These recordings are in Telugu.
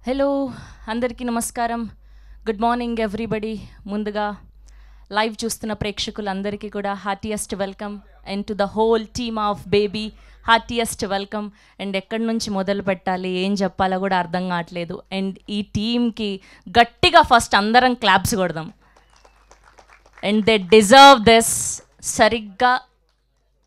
హలో అందరికీ నమస్కారం. Good morning everybody. ముందుగా లైవ్ చూస్తున్న ప్రేక్షకులందరికీ కూడా heartiest welcome and to the whole team of baby heartiest welcome. And ఎక్కడి నుంచి మొదలు పెట్టాలి, ఏం చెప్పాలో కూడా అర్థం కావట్లేదు. అండ్ ఈ టీమ్కి గట్టిగా ఫస్ట్ అందరం క్లాప్స్ కొడదాం. And they deserve this. సరిగ్గా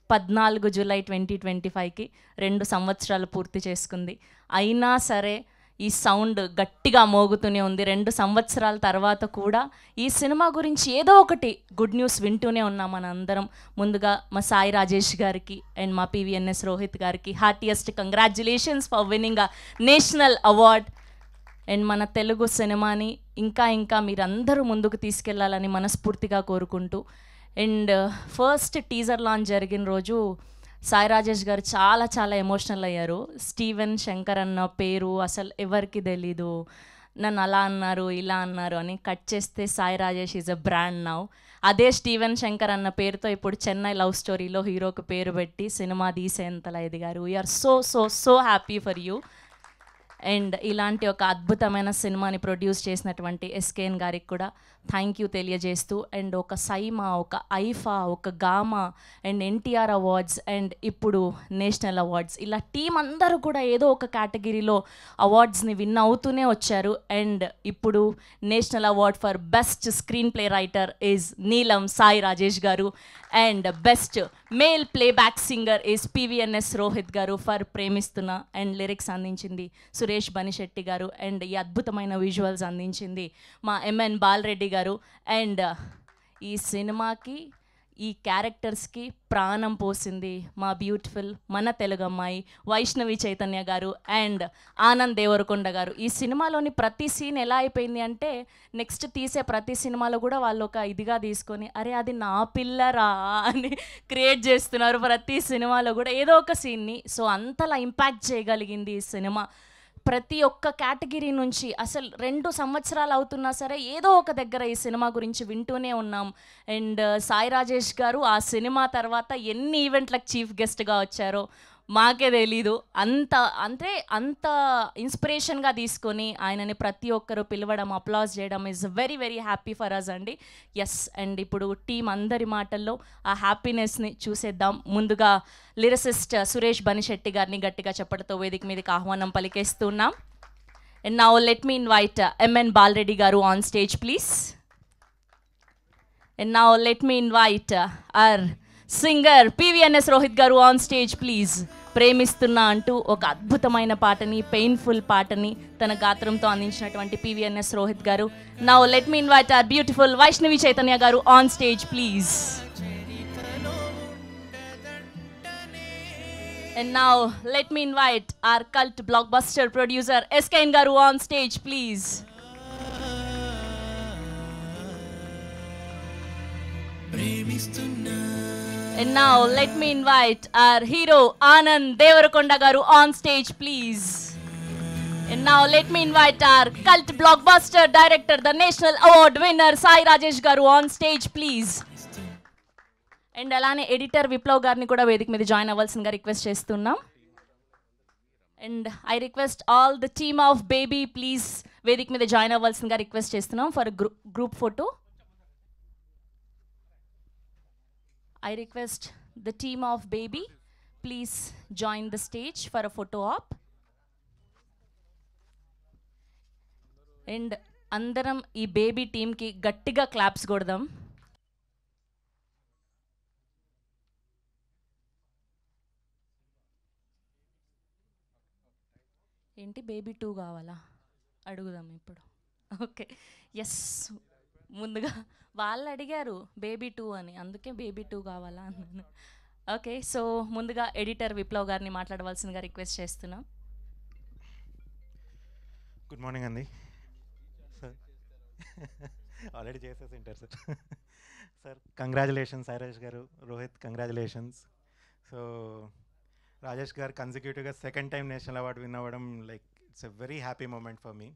14 జూలై 2025కి 2 సంవత్సరాలు పూర్తి చేసుకుంది. అయినా సరే ఈ సౌండ్ గట్టిగా మోగుతూనే ఉంది. 2 సంవత్సరాల తర్వాత కూడా ఈ సినిమా గురించి ఏదో ఒకటి గుడ్ న్యూస్ వింటూనే ఉన్నాం మన అందరం. ముందుగా మా సాయి రాజేష్ గారికి అండ్ మా పివిఎన్ఎస్ రోహిత్ గారికి heartiest congratulations for winning a national award. And మన తెలుగు సినిమాని ఇంకా మీరందరూ ముందుకు తీసుకెళ్లాలని మనస్ఫూర్తిగా కోరుకుంటూ, అండ్ ఫస్ట్ టీజర్ లాంచ్ జరిగిన రోజు సాయి రాజేష్ గారు చాలా ఎమోషనల్ అయ్యారు. స్టీవెన్ శంకర్ అన్న పేరు అసలు ఎవరికి తెలీదు, నన్ను అలా అన్నారు ఇలా అన్నారు అని. కట్ చేస్తే Sai Rajesh is a brand now. అదే స్టీవెన్ శంకర్ అన్న పేరుతో ఇప్పుడు చెన్నై లవ్ స్టోరీలో హీరోకి పేరు పెట్టి సినిమా తీసేంతలా ఎదిగారు. We're so happy for you. And ఇలాంటి ఒక అద్భుతమైన సినిమాని ప్రొడ్యూస్ చేసినటువంటి ఎస్కేఎన్ గారికి కూడా థ్యాంక్ యూ తెలియజేస్తూ, అండ్ ఒక సైమా, ఒక ఐఫా, ఒక gamma and NTR awards and ఇప్పుడు నేషనల్ అవార్డ్స్, ఇలా టీం అందరూ కూడా ఏదో ఒక కేటగిరీలో అవార్డ్స్ని విన్ అవుతూనే వచ్చారు. అండ్ ఇప్పుడు national award for best screen play writer is నీలం సాయి రాజేష్ గారు, and best male playback singer is PVNS Rohit గారు ఫర్ ప్రేమిస్తున్న. అండ్ లిరిక్స్ అందించింది సురేష్ బనిశెట్టి గారు, అండ్ ఈ అద్భుతమైన విజువల్స్ అందించింది మా ఎంఎన్ బాలరెడ్డి గారు. అండ్ ఈ సినిమాకి ఈ క్యారెక్టర్స్కి ప్రాణం పోసింది మా బ్యూటిఫుల్ మన తెలుగు అమ్మాయి వైష్ణవి చైతన్య గారు అండ్ ఆనంద్ దేవరకొండ గారు. ఈ సినిమాలోని ప్రతి సీన్ ఎలా అయిపోయింది అంటే, నెక్స్ట్ తీసే ప్రతి సినిమాలో కూడా వాళ్ళు ఒక ఇదిగా తీసుకొని అరే అది నా పిల్లరా అని క్రియేట్ చేస్తున్నారు ప్రతి సినిమాలో కూడా ఏదో ఒక సీన్ని. సో అంతలా ఇంపాక్ట్ చేయగలిగింది ఈ సినిమా. ప్రతి ఒక్క కేటగిరీ నుంచి అసలు 2 సంవత్సరాలు అవుతున్నా సరే ఏదో ఒక దగ్గర ఈ సినిమా గురించి వింటూనే ఉన్నాం. అండ్ సాయి రాజేష్ గారు ఆ సినిమా తర్వాత ఎన్ని ఈవెంట్లకు చీఫ్ గెస్ట్గా వచ్చారో మాకే తెలీదు. అంత ఇన్స్పిరేషన్గా తీసుకొని ఆయనని ప్రతి ఒక్కరు పిలవడం, అప్లాజ్ చేయడం is very happy for us అండి. ఎస్. అండ్ ఇప్పుడు టీం అందరి మాటల్లో ఆ హ్యాపీనెస్ని చూసేద్దాం. ముందుగా లిరిసిస్ట్ సురేష్ బనిశెట్టి గారిని గట్టిగా చెప్పడంతో వేదిక మీదకి ఆహ్వానం పలికేస్తున్నాం. And now let me invite MN Balareddy గారు on stage please. And now let me invite our singer PVNS Rohit గారు ఆన్ స్టేజ్ ప్లీజ్. ప్రేమిస్తున్నా అంటూ ఒక అద్భుతమైన పాటని, పెయిన్ఫుల్ పాటని తన గాత్రంతో అందించినటువంటి పివిఎన్ఎస్ రోహిత్ గారు. Now let me invite our beautiful Vaishnavi Chaitanya గారు on stage please. And now let me invite our cult blockbuster producer SKN Garu on stage please. And now let me invite our hero Anand Devarakonda Garu on stage please. And now let me invite our cult blockbuster director, the national award winner Sai Rajesh Garu on stage please. And అలానే ఎడిటర్ విప్లవ్ గారిని కూడా వేదిక మీద జాయిన్ అవ్వాల్సిందిగా రిక్వెస్ట్ చేస్తున్నాం. And I request all the team of baby please వేదిక మీద జాయిన్ అవ్వాల్సిందిగా రిక్వెస్ట్ చేస్తున్నాం for group photo. I request the team of baby please join the stage for a photo op. And అందరం ఈ బేబీ టీమ్కి గట్టిగా క్లాప్స్ కొడదాం. ఏంటి బేబీ 2 కావాలా అడుగుదాం ఇప్పుడు. Okay yes. ముందుగా వాళ్ళు అడిగారు బేబీ 2 అని, అందుకే బేబీ 2 కావాలా అన్నాను. ఓకే. సో ముందుగా ఎడిటర్ విప్లవ్ గారిని మాట్లాడవలసిందిగా రిక్వెస్ట్ చేస్తున్నాం. గుడ్ మార్నింగ్ అండి. సార్ ఆల్రెడీ చేసేసి ఉంటారు sir. Sir congratulations Sai Rajesh గారు, రోహిత్ కంగ్రాచులేషన్స్. సో రాజేష్ గారు కన్సిక్యూటివ్గా second time national award win అవ్వడం like it's a very happy moment for me.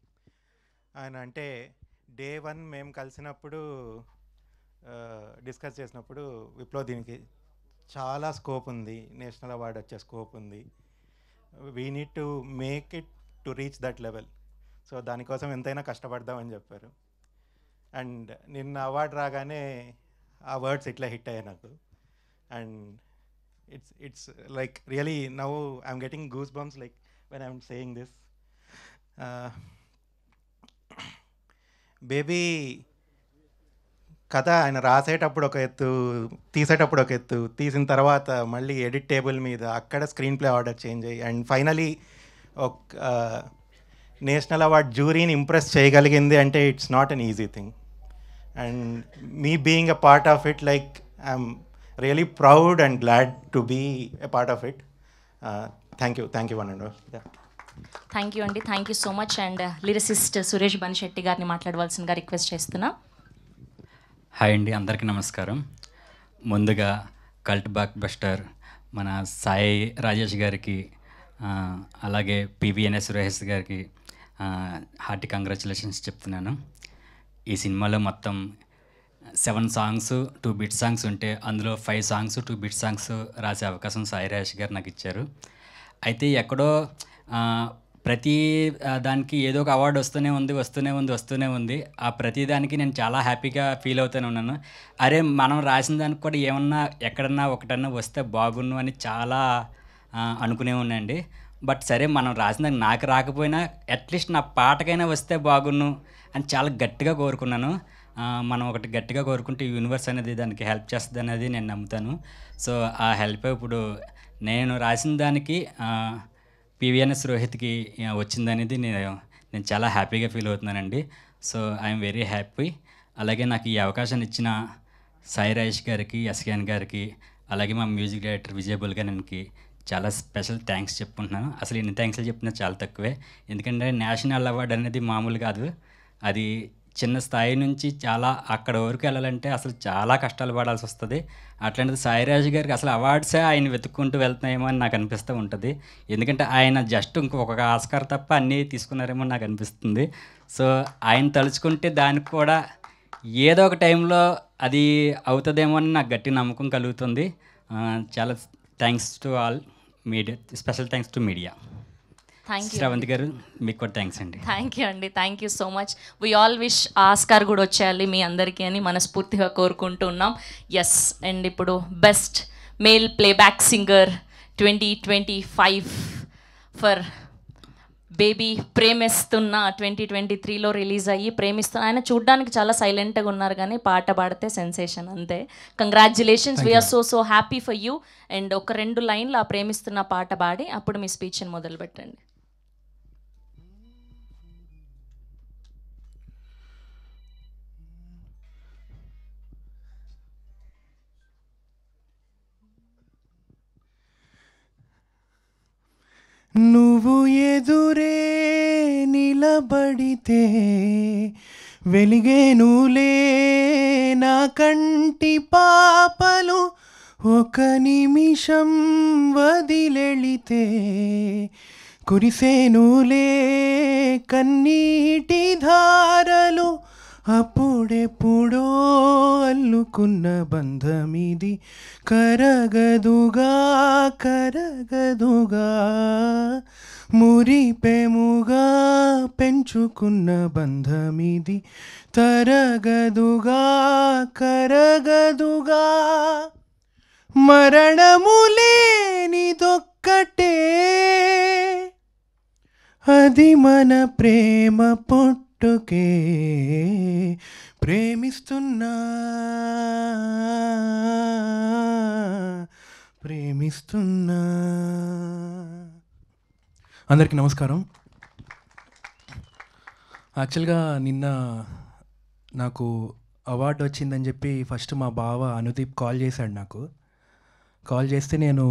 ఆయన అంటే డే 1 మేము కలిసినప్పుడు డిస్కస్ చేసినప్పుడు విప్లవ్ దీనికి చాలా స్కోప్ ఉంది, నేషనల్ అవార్డు వచ్చే స్కోప్ ఉంది, we need to make it to reach that level. So దానికోసం ఎంతైనా కష్టపడదామని చెప్పారు. అండ్ నిన్న అవార్డు రాగానే ఆ వర్డ్స్ ఇట్లా హిట్ అయ్యాయి నాకు. And it's like really now I'm getting goose bumps like when I'm saying this. Baby కథ ఆయన రాసేటప్పుడు ఒక ఎత్తు, తీసేటప్పుడు ఒక ఎత్తు, తీసిన తర్వాత మళ్ళీ ఎడిట్ టేబుల్ మీద అక్కడ స్క్రీన్ ప్లే ఆర్డర్ చేంజ్ అయ్యి అండ్ ఫైనలీ ఒక నేషనల్ అవార్డ్ జ్యూరీని ఇంప్రెస్ చేయగలిగింది అంటే it's not an easy thing. And me being a part of it, like I'm really proud and glad to be a part of it. Thank you one and all. Thank you అండి, thank you so much. And lyricist Suresh Bansetti గారిని మాట్లాడవలసిందిగా రిక్వెస్ట్ చేస్తున్నా. హాయ్ అండి, అందరికీ నమస్కారం. ముందుగా కల్ట్ బ్లాక్ బస్టర్ మన సాయి రాజేష్ గారికి, అలాగే పివిఎన్ఎస్ సురేష్ గారికి హార్టీ కంగ్రాచులేషన్స్ చెప్తున్నాను. ఈ సినిమాలో మొత్తం 7 సాంగ్స్ 2 బిట్ సాంగ్స్ ఉంటే అందులో 5 సాంగ్స్ 2 బిట్ సాంగ్స్ రాసే అవకాశం సాయి రాజేష్ గారు నాకు ఇచ్చారు. అయితే ఎక్కడో ప్రతి దానికి ఏదో ఒక అవార్డు వస్తూనే ఉంది. ఆ ప్రతి దానికి నేను చాలా హ్యాపీగా ఫీల్ అవుతూనే ఉన్నాను. అరే మనం రాసిన దానికి కూడా ఏమన్నా ఎక్కడన్నా ఒకటన్నా వస్తే బాగుండు అని చాలా అనుకునే ఉన్నాయండి. బట్ సరే, మనం రాసిన దానికి నాకు రాకపోయినా అట్లీస్ట్ నా పాటకైనా వస్తే బాగుండు అని చాలా గట్టిగా కోరుకున్నాను. మనం ఒకటి గట్టిగా కోరుకుంటే యూనివర్స్ అనేది దానికి హెల్ప్ చేస్తుంది అనేది నేను నమ్ముతాను. సో ఆ హెల్ప్ ఇప్పుడు నేను రాసిన దానికి పివిఎన్ఎస్ రోహిత్కి వచ్చిందనేది నేను చాలా హ్యాపీగా ఫీల్ అవుతున్నానండి. So I'm very happy. అలాగే నాకు ఈ అవకాశాన్ని ఇచ్చిన సాయి రాజేష్ గారికి, ఎస్కేఎన్ గారికి, అలాగే మా మ్యూజిక్ డైరెక్టర్ విజయ్ గారికి చాలా స్పెషల్ థ్యాంక్స్ చెప్పుకుంటున్నాను. అసలు ఎన్ని థ్యాంక్స్లు చెప్పినా చాలా తక్కువే. ఎందుకంటే నేషనల్ అవార్డు అనేది మామూలు కాదు. అది చిన్న స్థాయి నుంచి చాలా అక్కడ వరకు వెళ్ళాలంటే అసలు చాలా కష్టాలు పడాల్సి వస్తుంది. అట్లాంటిది సాయిరాజు గారికి అసలు అవార్డ్సే ఆయన వెతుక్కుంటూ వెళ్తున్నాయేమో అని నాకు అనిపిస్తూ ఉంటుంది. ఎందుకంటే ఆయన జస్ట్ ఇంకొక ఆస్కార్ తప్ప అన్నీ తీసుకున్నారేమో నాకు అనిపిస్తుంది. సో ఆయన తలుచుకుంటే దానికి కూడా ఏదో ఒక టైంలో అది అవుతుందేమో అని నాకు గట్టి నమ్మకం కలుగుతుంది. చాలా thanks to all media, special thanks to media. Thank you Sravanthi గారు, మీకు కూడా థ్యాంక్స్ అండి. థ్యాంక్ యూ అండి, thank you so much. We all wish Oscar కూడా వచ్చేయాలి మీ అందరికీ అని మనస్ఫూర్తిగా కోరుకుంటూ ఉన్నాం. ఎస్, అండ్ ఇప్పుడు best male playback singer 2025 for baby ప్రేమిస్తున్న 2023లో రిలీజ్ అయ్యి ప్రేమిస్తున్న. ఆయన చూడ్డానికి చాలా సైలెంట్గా ఉన్నారు కానీ పాట పాడితే సెన్సేషన్ అంతే. Congratulations, we're so happy for you. And ఒక 2 లైన్లు ఆ ప్రేమిస్తున్న పాట పాడి అప్పుడు మీ స్పీచ్ని మొదలు పెట్టండి. నువ్వు ఎదురే నిలబడితే వెలిగేనులే నా కంటి పాపలు, ఒక నిమిషం వదిలెళితే కురిసేనులే కన్నీటి ధారలు, అప్పుడెప్పుడో అల్లుకున్న బంధమిది కరగదుగా కరగదుగా, మురిపెముగా పెంచుకున్న బంధమిది తరగదుగా కరగదుగా, మరణము లేనిదొక్కటే అది మన ప్రేమ పుట్టుకే, ప్రేమిస్తున్నా ప్రేమిస్తున్నా. అందరికీ నమస్కారం. యాక్చువల్గా నిన్న నాకు అవార్డు వచ్చిందని చెప్పి ఫస్ట్ మా బావ అనుదీప్ కాల్ చేశాడు. నాకు కాల్ చేస్తే నేను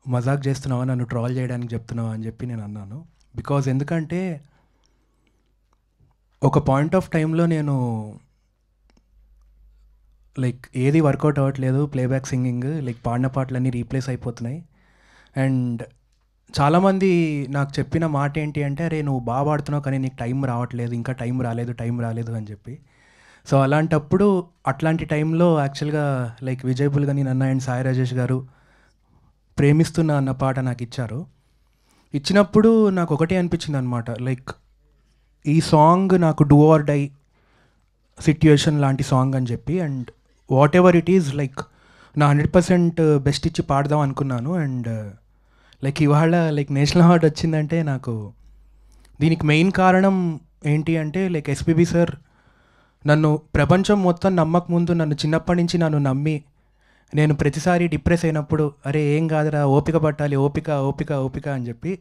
మజాక్ చేస్తున్నావా, నన్ను ట్రాల్ చేయడానికి చెప్తున్నావా అని చెప్పి నేను అన్నాను. బికాజ్ ఎందుకంటే ఒక పాయింట్ ఆఫ్ టైంలో నేను లైక్ ఏది వర్కౌట్ అవ్వట్లేదు, ప్లేబ్యాక్ సింగింగ్ లైక్ పాడిన పాటలన్నీ రీప్లేస్ అయిపోతున్నాయి. అండ్ చాలామంది నాకు చెప్పిన మాట ఏంటి అంటే, అరే నువ్వు బాగా పాడుతున్నావు కానీ నీకు టైం రావట్లేదు, ఇంకా టైం రాలేదు అని చెప్పి. సో అలాంటప్పుడు అట్లాంటి టైంలో యాక్చువల్గా లైక్ విజయ్ బుల్గని నన్న అండ్ సాయి రాజేష్ గారు ప్రేమిస్తున్నా అన్న పాట నాకు ఇచ్చారు. ఇచ్చినప్పుడు నాకు ఒకటే అనిపించింది అనమాట, లైక్ ఈ సాంగ్ నాకు డూ ఆర్ డై సిట్యుయేషన్ లాంటి సాంగ్ అని చెప్పి, and what ever it is like నా 100% బెస్ట్ ఇచ్చి పాడదాం అనుకున్నాను. అండ్ లైక్ ఇవాళ లైక్ నేషనల్ అవార్డ్ వచ్చిందంటే నాకు దీనికి మెయిన్ కారణం ఏంటి అంటే లైక్ ఎస్పీబీ సార్ నన్ను ప్రపంచం మొత్తం నమ్మక ముందు నన్ను చిన్నప్పటి నుంచి నన్ను నమ్మి నేను ప్రతిసారి డిప్రెస్ అయినప్పుడు అరే ఏం కాదురా ఓపిక పట్టాలి, ఓపిక ఓపిక ఓపిక అని చెప్పి,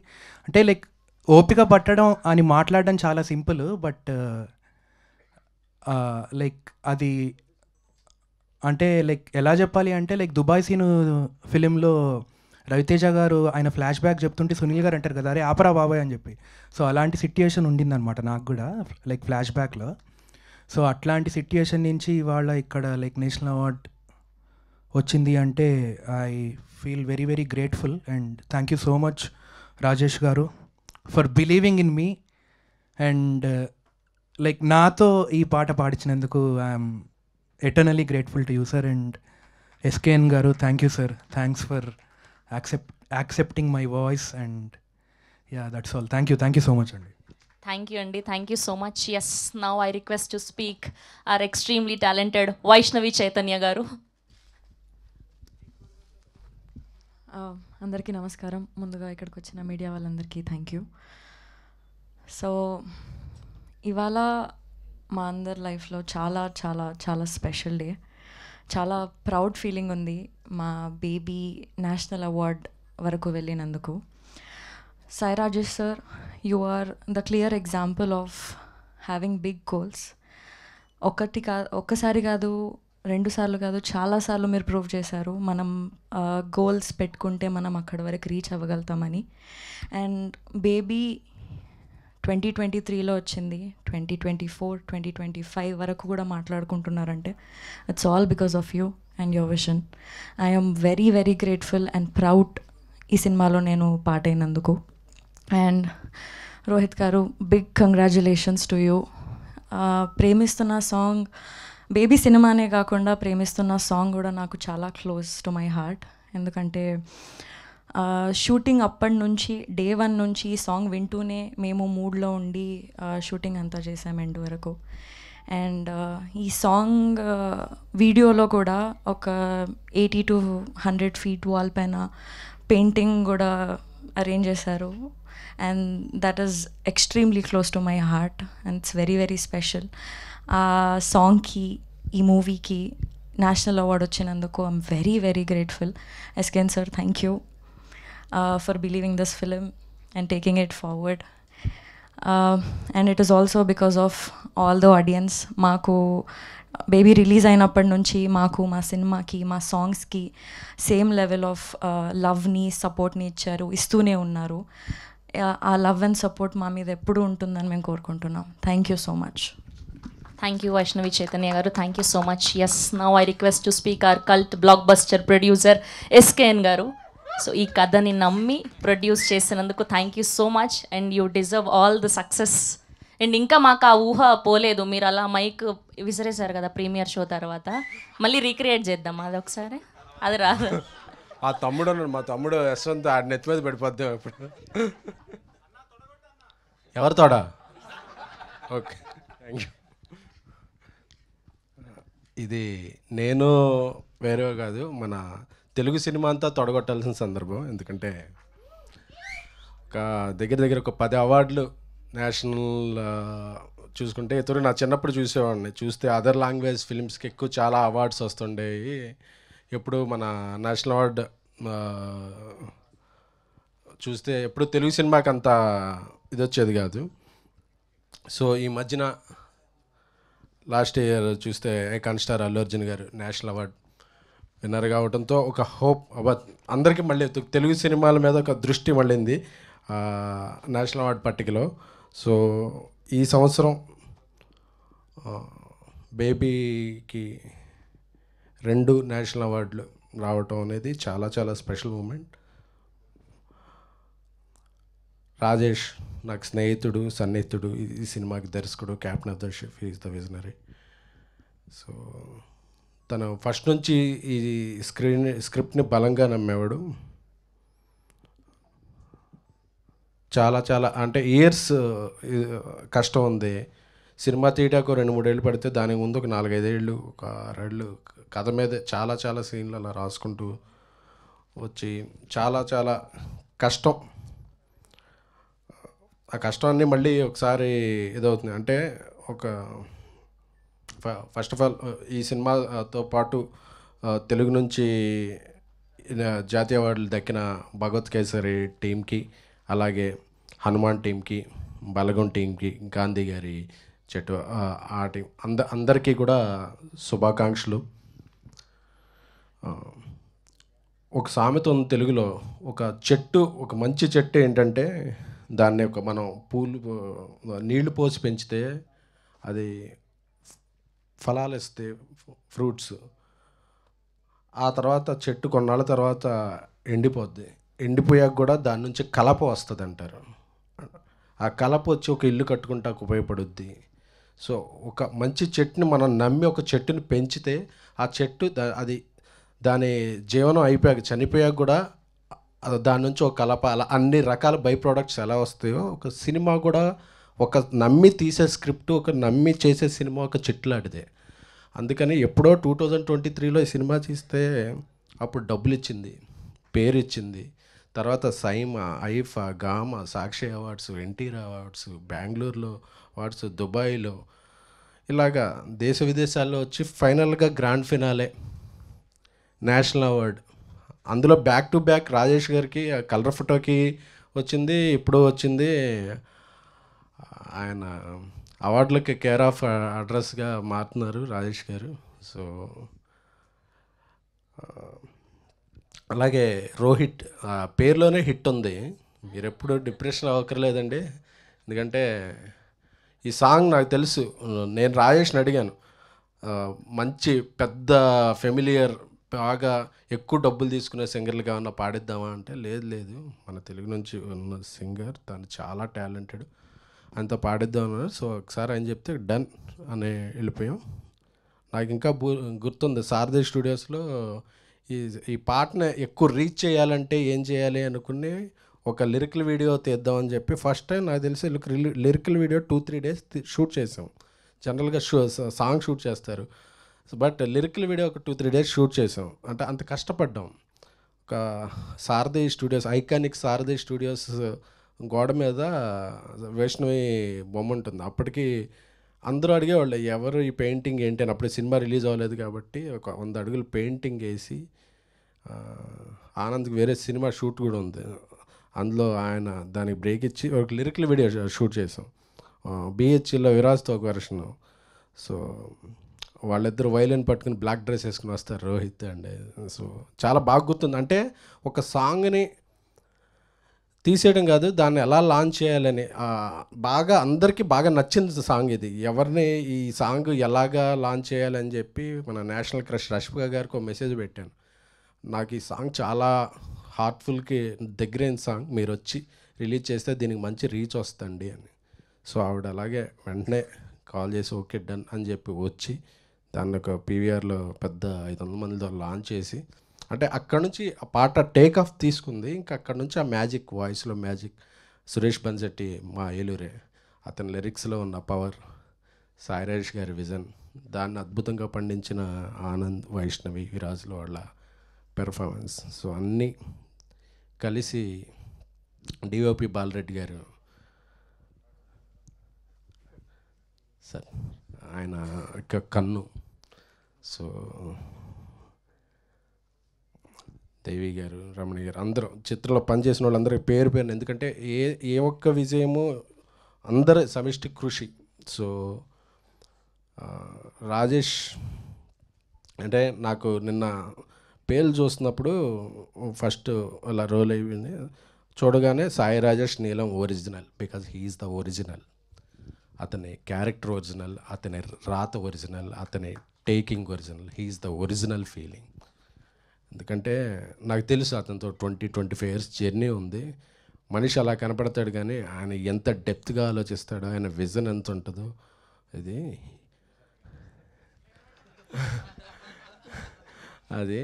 అంటే లైక్ ఓపిక పట్టడం అని మాట్లాడడం చాలా సింపుల్, బట్ లైక్ అది అంటే లైక్ ఎలా చెప్పాలి అంటే లైక్ దుబాయ్ సీను ఫిలింలో రవితేజ గారు ఆయన ఫ్లాష్ బ్యాక్ చెప్తుంటే సునీల్ గారు అంటారు కదా అరే ఆపరా బాబాయ్ అని చెప్పి, సో అలాంటి సిట్యుయేషన్ ఉండిందనమాట నాకు కూడా లైక్ ఫ్లాష్ బ్యాక్లో. సో అట్లాంటి సిట్యుయేషన్ నుంచి ఇవాళ ఇక్కడ లైక్ నేషనల్ అవార్డ్ వచ్చింది అంటే I feel very very grateful. And thank you so much Rajesh garu for believing in me, and like నాతో ఈ పాట పాడించినందుకు I'm eternally grateful to you sir. And SKN garu thank you sir, thanks for accepting my voice. And yeah that's all. Thank you so much అండి. థ్యాంక్ యూ అండి, thank you so much. Yes, now I request to speak our extremely talented Vaishnavi Chaitanya గారు. అందరికీ నమస్కారం. ముందుగా ఇక్కడికి వచ్చిన మీడియా వాళ్ళందరికీ థ్యాంక్ యూ. సో ఇవాళ మా అందరి లైఫ్లో చాలా చాలా చాలా స్పెషల్ డే. చాలా ప్రౌడ్ ఫీలింగ్ ఉంది మా బేబీ నేషనల్ అవార్డ్ వరకు వెళ్ళినందుకు. Sai Rajesh sir, you are the clear example of having big goals. ఒక్కసారి కాదు, 2 సార్లు కాదు, చాలాసార్లు మీరు ప్రూవ్ చేశారు మనం గోల్స్ పెట్టుకుంటే మనం అక్కడి వరకు రీచ్ అవ్వగలుగుతామని. అండ్ బేబీ 2023లో వచ్చింది, 2024, 2025 వరకు కూడా మాట్లాడుకుంటున్నారంటే it's all because of you and your vision. I'm very very grateful and proud ఈ సినిమాలో నేను పాట అయినందుకు. And Rohit garu, big congratulations to you. ప్రేమిస్తున్న సాంగ్ బేబీ సినిమానే కాకుండా ప్రేమిస్తున్న సాంగ్ కూడా నాకు చాలా క్లోజ్ టు మై హార్ట్. ఎందుకంటే షూటింగ్ అప్పటి నుంచి డే 1 నుంచి ఈ సాంగ్ వింటూనే మేము మూడ్లో ఉండి షూటింగ్ అంతా చేసాం ఎండ్ వరకు. అండ్ ఈ సాంగ్ వీడియోలో కూడా ఒక 80 to 100 feet వాల్ పైన పెయింటింగ్ కూడా అరేంజ్ చేశారు. And that is extremely close to my heart and it's very very special. ఆ సాంగ్కి, ఈ మూవీకి నేషనల్ అవార్డ్ వచ్చినందుకు I'm very very grateful. SKN sir, thank you for believing this film and taking it forward. And it is also because of all the audience. మాకు బేబీ రిలీజ్ అయినప్పటి నుంచి మాకు మా సినిమాకి, మా సాంగ్స్కి సేమ్ లెవెల్ ఆఫ్ లవ్ని, సపోర్ట్ని ఇస్తూనే ఉన్నారు. ఆ లవ్ అండ్ సపోర్ట్ మా మీద ఎప్పుడూ ఉంటుందని మేము కోరుకుంటున్నాం. Thank you so much. Thank you Vaishnavi Chaitanya garu, thank you so much. Yes, now I request to speak our cult blockbuster producer SKN garu. So ఈ కథని నమ్మి ప్రొడ్యూస్ చేసినందుకు thank you so much and you deserve all the success. And ఇంకా మాకు ఆ ఊహ పోలేదు, మీరు అలా మైక్ విసిరేశారు కదా ప్రీమియర్ షో తర్వాత, మళ్ళీ రీక్రియేట్ చేద్దాం అది ఒకసారి. అది రాదు. ఆ తమ్ముడు అన్నాడు, మా తమ్ముడు యశ్వంత్ ఆడి నెత్తి మీద పడిపోద్దాం ఇప్పుడు. ఎవరితోడా? Okay, thank you. ఇది నేను వేరే కాదు, మన తెలుగు సినిమా అంతా తొడగొట్టాల్సిన సందర్భం. ఎందుకంటే ఒక దగ్గర ఒక 10 అవార్డులు నేషనల్ చూసుకుంటే ఇతరు నా చిన్నప్పుడు చూసేవాడిని. చూస్తే అదర్ లాంగ్వేజ్ ఫిలిమ్స్కి ఎక్కువ చాలా అవార్డ్స్ వస్తుండేవి. ఎప్పుడు మన నేషనల్ అవార్డ్ చూస్తే ఎప్పుడు తెలుగు సినిమాకి అంత ఇది వచ్చేది కాదు. సో ఈ మధ్యన లాస్ట్ ఇయర్ చూస్తే ఐకాన్ స్టార్ అల్లు అర్జున్ గారు నేషనల్ అవార్డ్ విన్నర్ కావడంతో ఒక హోప్ అందరికీ మళ్ళీ తెలుగు సినిమాల మీద ఒక దృష్టి మళ్ళింది నేషనల్ అవార్డ్ పట్టికలో. సో ఈ సంవత్సరం బేబీకి 2 నేషనల్ అవార్డులు రావటం అనేది చాలా చాలా స్పెషల్ మూమెంట్. రాజేష్ నాకు స్నేహితుడు, సన్నిహితుడు. ఈ సినిమాకి దర్శకుడు, captain of the ship, is the visionary. So తను ఫస్ట్ నుంచి ఈ స్క్రిప్ట్ని బలంగా నమ్మేవాడు. చాలా చాలా అంటే ఇయర్స్ కష్టం ఉంది. సినిమా తీయడానికి 2-3 ఏళ్ళు పడితే దానికి ముందు ఒక 4-5 ఏళ్ళు, ఒక 6 ఏళ్ళు కథ మీద చాలా చాలా సీన్లు అలా రాసుకుంటూ వచ్చి చాలా చాలా కష్టం. ఆ కష్టాన్ని మళ్ళీ ఒకసారి ఇదవుతుంది. అంటే ఒక ఫస్ట్ ఆఫ్ ఆల్ ఈ సినిమాతో పాటు తెలుగు నుంచి జాతీయ అవార్డులు దక్కిన భగవత్ కేసరి టీంకి, అలాగే హనుమాన్ టీంకి, బలగం టీంకి, గాంధీ గారి చెట్టు ఆ టీం అందరికీ కూడా శుభాకాంక్షలు. ఒక సామెత ఉంది తెలుగులో, ఒక చెట్టు, ఒక మంచి చెట్టు ఏంటంటే దాన్ని మనం నీళ్లు పోసి పెంచితే అది ఫలాలు ఇస్తే, ఫ్రూట్స్. ఆ తర్వాత చెట్టు కొన్నాళ్ళ తర్వాత ఎండిపోద్ది. ఎండిపోయాక కూడా దాని నుంచి కలప వస్తుంది అంటారు. ఆ కలప వచ్చి ఒక ఇల్లు కట్టుకుంటాకు ఉపయోగపడుద్ది. సో ఒక మంచి చెట్టుని మనం నమ్మి ఒక చెట్టుని పెంచితే ఆ చెట్టు అది దాని జీవనం అయిపోయాక, చనిపోయాక కూడా దాని నుంచి ఒక కలప, అలా అన్ని రకాల బై ప్రోడక్ట్స్ ఎలా వస్తాయో ఒక సినిమా కూడా ఒక నమ్మి తీసే స్క్రిప్ట్, ఒక నమ్మి చేసే సినిమా ఒక చెట్టు లాంటిదే. అందుకని ఎప్పుడో 2023లో ఈ సినిమా తీస్తే అప్పుడు డబ్బులు ఇచ్చింది, పేరు ఇచ్చింది. తర్వాత సైమా, ఐఫా, గామా, సాక్షి అవార్డ్స్, ఎన్టీఆర్ అవార్డ్స్, బెంగళూరులో అవార్డ్స్, దుబాయ్లో, ఇలాగా దేశ విదేశాల్లో వచ్చి ఫైనల్గా గ్రాండ్ ఫినాలే నేషనల్ అవార్డ్. అందులో బ్యాక్ టు బ్యాక్ రాజేష్ గారికి కలర్ ఫోటోకి వచ్చింది, ఇప్పుడు వచ్చింది. ఆయన అవార్డులకి కేర్ ఆఫ్ అడ్రస్గా మారుతున్నారు రాజేష్ గారు. సో అలాగే రోహిత్ పేరులోనే హిట్ ఉంది. మీరు ఎప్పుడు డిప్రెషన్ అవ్వక్కర్లేదండి. ఎందుకంటే ఈ సాంగ్ నాకు తెలుసు. నేను రాజేష్ని అడిగాను, మంచి పెద్ద ఫెమిలియర్, బాగా ఎక్కువ డబ్బులు తీసుకునే సింగర్లుగా ఉన్న పాడిద్దామా అంటే, లేదు మన తెలుగు నుంచి ఉన్న సింగర్, తను చాలా టాలెంటెడ్, అంత పాడిద్దాం అన్నారు. సో ఒకసారి ఆయన చెప్తే డన్ అని వెళ్ళిపోయాం. నాకు ఇంకా గుర్తుంది, సారథి స్టూడియోస్లో ఈ పాటను ఎక్కువ రీచ్ చేయాలంటే ఏం చేయాలి అనుకుని ఒక లిరికల్ వీడియో తీద్దామని చెప్పి ఫస్ట్ టైం నాకు తెలిసి లిరికల్ వీడియో 2-3 days షూట్ చేసాం. జనరల్గా సాంగ్ షూట్ చేస్తారు, బట్ లిరికల్ వీడియో ఒక 2-3 days షూట్ చేసాం. అంటే అంత కష్టపడ్డాం. ఒక సారథి స్టూడియోస్, ఐకానిక్ సారథి స్టూడియోస్ గోడ మీద వైష్ణవి బొమ్మ ఉంటుంది. అప్పటికి అందరూ అడిగేవాళ్ళు ఎవరు ఈ పెయింటింగ్ ఏంటి అని. అప్పుడు సినిమా రిలీజ్ అవ్వలేదు కాబట్టి ఒక 100 అడుగులు పెయింటింగ్ వేసి, ఆనంద్కి వేరే సినిమా షూట్ కూడా ఉంది, అందులో ఆయన దానికి బ్రేక్ ఇచ్చి ఒక లిరికల్ వీడియో షూట్ చేసాం. బిహెచ్లో విరాజ్తో ఒక వెర్షన్. సో వాళ్ళిద్దరు వైలిన్ పట్టుకుని బ్లాక్ డ్రెస్ వేసుకుని వస్తారు, రోహిత్ అండ్. సో చాలా బాగా గుర్తుంది. అంటే ఒక సాంగ్ని తీసేయడం కాదు, దాన్ని ఎలా లాంచ్ చేయాలని బాగా అందరికీ బాగా నచ్చింది సాంగ్ ఇది. ఎవరిని ఈ సాంగ్ ఎలాగా లాంచ్ చేయాలని చెప్పి మన నేషనల్ క్రష్ రష్మిక గారికి ఒక మెసేజ్ పెట్టాను. నాకు ఈ సాంగ్ చాలా హార్ట్ఫుల్కి దగ్గరైన సాంగ్, మీరు వచ్చి రిలీజ్ చేస్తే దీనికి మంచి రీచ్ వస్తుంది అని. సో ఆవిడ అలాగే వెంటనే కాల్ చేసి ఓకే డన్ అని చెప్పి వచ్చి దాన్ని ఒక పీవీఆర్లో పెద్ద 500 మందితో లాంచ్ చేసి, అంటే అక్కడ నుంచి ఆ పాట టేక్ ఆఫ్ తీసుకుంది. ఇంకా అక్కడ నుంచి ఆ మ్యాజిక్, వాయిస్లో మ్యాజిక్, సురేష్ బన్సెట్టి మా ఏలూరే, అతని లిరిక్స్లో ఉన్న పవర్, సాయిరాజేష్ గారి విజన్, దాన్ని అద్భుతంగా పండించిన ఆనంద్, వైష్ణవి, విరాజ్లో వాళ్ళ పెర్ఫార్మెన్స్. సో అన్నీ కలిసి డిఓపి బాలరెడ్డి గారు సార్, ఆయన కన్ను. సో దేవి గారు, రమణి గారు, అందరూ చిత్రంలో పనిచేసిన వాళ్ళందరికీ పేరు పేరు, ఎందుకంటే ఏ ఒక్క విజయము అందరి సమిష్టి కృషి. సో రాజేష్ అంటే నాకు నిన్న పేర్లు చూస్తున్నప్పుడు ఫస్ట్ అలా రోల్ అయిపోయింది, చూడగానే Sai Rajesh Neelam original, because he's the original. అతని క్యారెక్టర్ ఒరిజినల్, అతని రాత ఒరిజినల్, అతని taking original, he's the original feeling. ఎందుకంటే నాకు తెలుసు అతనితో 20-25 years జర్నీ ఉంది. మనిషి అలా కనపడతాడు కానీ ఆయన ఎంత డెప్త్గా ఆలోచిస్తాడో, ఆయన విజన్ ఎంత ఉంటుందో, ఇది అది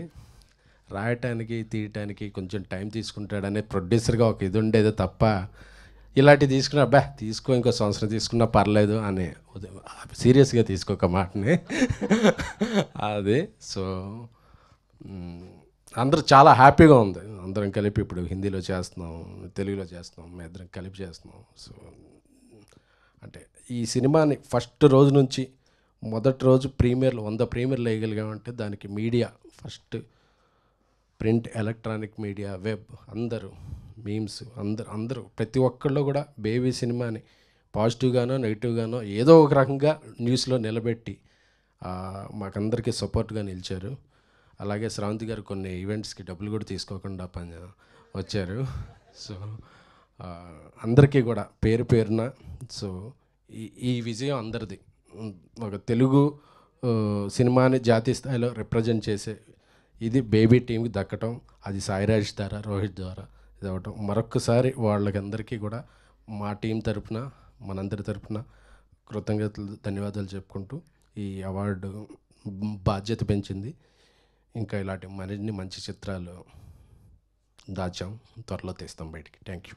రాయటానికి తీయటానికి కొంచెం టైం తీసుకుంటాడనే ప్రొడ్యూసర్గా ఒక ఇది ఉండేది తప్ప, ఇలాంటివి తీసుకున్నా తీసుకో, ఇంకో సంవత్సరం తీసుకున్నా పర్లేదు అని సీరియస్గా తీసుకోక మాటని అది. సో అందరూ చాలా హ్యాపీగా ఉంది. అందరం కలిపి ఇప్పుడు హిందీలో చేస్తున్నాం, తెలుగులో చేస్తున్నాం, మేము ఇద్దరం కలిపి చేస్తున్నాం. సో అంటే ఈ సినిమాని ఫస్ట్ రోజు నుంచి మొదటి రోజు ప్రీమియర్లు 100 ప్రీమియర్లు వేయగలిగామంటే దానికి media first, print, electronic media, web, అందరూ మీమ్స్, అందరూ ప్రతి ఒక్కళ్ళు కూడా బేబీ సినిమాని పాజిటివ్గానో నెగిటివ్గానో ఏదో ఒక రకంగా న్యూస్లో నిలబెట్టి మాకందరికీ సపోర్ట్గా నిలిచారు. అలాగే శ్రావంతి గారు కొన్ని ఈవెంట్స్కి డబ్బులు కూడా తీసుకోకుండా వచ్చారు. సో అందరికీ కూడా పేరు పేరున సో ఈ విజయం అందరిది. ఒక తెలుగు సినిమాని జాతీయ స్థాయిలో రిప్రజెంట్ చేసే ఇది బేబీ టీంకి దక్కటం, అది సాయిరాజ్ ద్వారా, రోహిత్ ద్వారా ఇది అవ్వటం, మరొక్కసారి వాళ్ళకి అందరికీ కూడా మా టీం తరపున, మనందరి తరపున కృతజ్ఞతలు, ధన్యవాదాలు చెప్పుకుంటూ ఈ అవార్డు బాధ్యత పెంచింది. ఇంకా ఇలాంటి మరిన్ని మంచి చిత్రాలు దాచాం, త్వరలో తీస్తాం బయటికి. Thank you.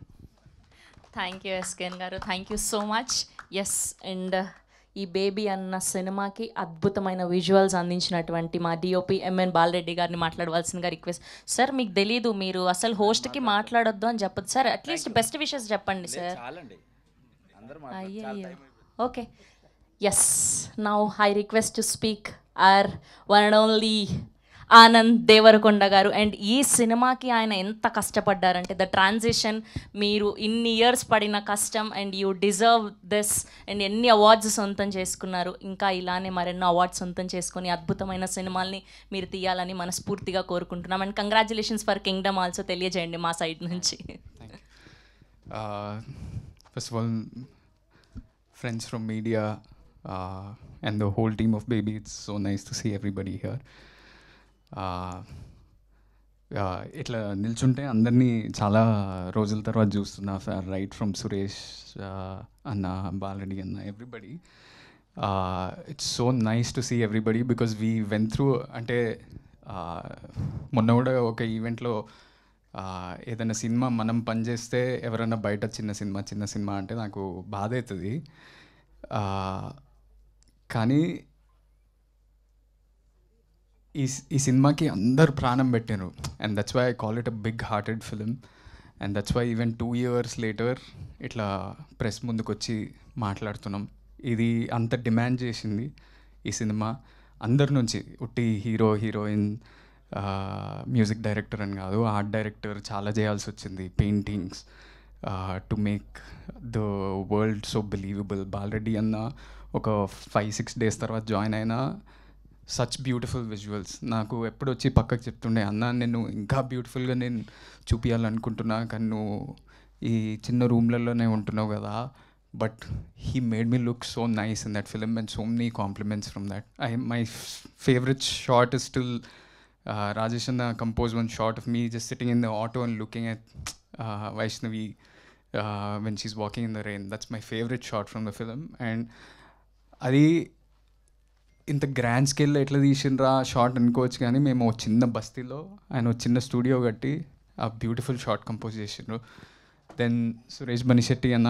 Thank you SKN గారు, thank you so much. Yes, and ఈ బేబీ అన్న సినిమాకి అద్భుతమైన విజువల్స్ అందించినటువంటి మా డిఓపి ఎంఎన్ బాలరెడ్డి గారిని మాట్లాడవలసిందిగా రిక్వెస్ట్. సార్ మీకు తెలీదు, మీరు అసలు హోస్ట్కి మాట్లాడొద్దు అని చెప్పదు సార్, అట్లీస్ట్ బెస్ట్ విషెస్ చెప్పండి సార్. అయ్యో, okay. Yes, now I request to speak our one and only Anand Devarakonda గారు. అండ్ ఈ సినిమాకి ఆయన ఎంత కష్టపడ్డారంటే ద ట్రాన్సిషన్, మీరు ఇన్ని ఇయర్స్ పడిన కష్టం, and you deserve this. And ఎన్ని అవార్డ్స్ సొంతం చేసుకున్నారు, ఇంకా ఇలానే మరెన్నో అవార్డ్స్ సొంతం చేసుకొని అద్భుతమైన సినిమాల్ని మీరు తీయాలని మనస్ఫూర్తిగా కోరుకుంటున్నాం. And congratulations for Kingdom also తెలియజేయండి మా సైడ్ నుంచి. First of all, friends from media and the whole team of Baby, it's so nice to see everybody here. ఇట్లా నిల్చుంటే అందరినీ చాలా రోజుల తర్వాత చూస్తున్నా సార్, రైట్ ఫ్రమ్ సురేష్ అన్న, బాలరెడ్డి అన్న, everybody. It's so nice to see everybody because we went through. అంటే మొన్న కూడా ఒక ఈవెంట్లో ఏదైనా సినిమా మనం పనిచేస్తే ఎవరైనా బయట చిన్న సినిమా అంటే నాకు బాధ అవుతుంది. కానీ ఈ సినిమాకి అందరు ప్రాణం పెట్టారు, and that's why I call it a big hearted film. And that's why even 2 years later ఇట్లా ప్రెస్ ముందుకు వచ్చి మాట్లాడుతున్నాం. ఇది అంత డిమాండ్ చేసింది ఈ సినిమా అందరి నుంచి. ఉట్టి హీరో, హీరోయిన్, మ్యూజిక్ డైరెక్టర్ అని కాదు, ఆర్ట్ డైరెక్టర్ చాలా చేయాల్సి వచ్చింది, paintings, to make the world so believable. Bala Reddy అన్న ఒక 5-6 days తర్వాత జాయిన్ అయినా సచ్ బ్యూటిఫుల్ విజువల్స్. నాకు ఎప్పుడు వచ్చి పక్కకు చెప్తుండే, అన్న నేను ఇంకా బ్యూటిఫుల్గా నేను చూపించాలనుకుంటున్నా, కానీ నువ్వు ఈ చిన్న రూమ్లలోనే ఉంటున్నావు కదా. But he made me look so nice in that film and so many compliments from that. My favourite shot is still Rajesh అన్న compose one shot of me just sitting in the auto and looking at Vaishnavi when she's walking in the rain. That's my favorite shot from the film. And అది ఇంత గ్రాండ్ స్కేల్లో ఎట్లా తీసిండ్రా షార్ట్ అనుకోవచ్చు, కానీ మేము చిన్న బస్తీలో ఆయన చిన్న స్టూడియో కట్టి ఆ బ్యూటిఫుల్ షార్ట్ కంపోజ్ చేసిండ్రు. దెన్ సురేష్ బనిశెట్టి అన్న,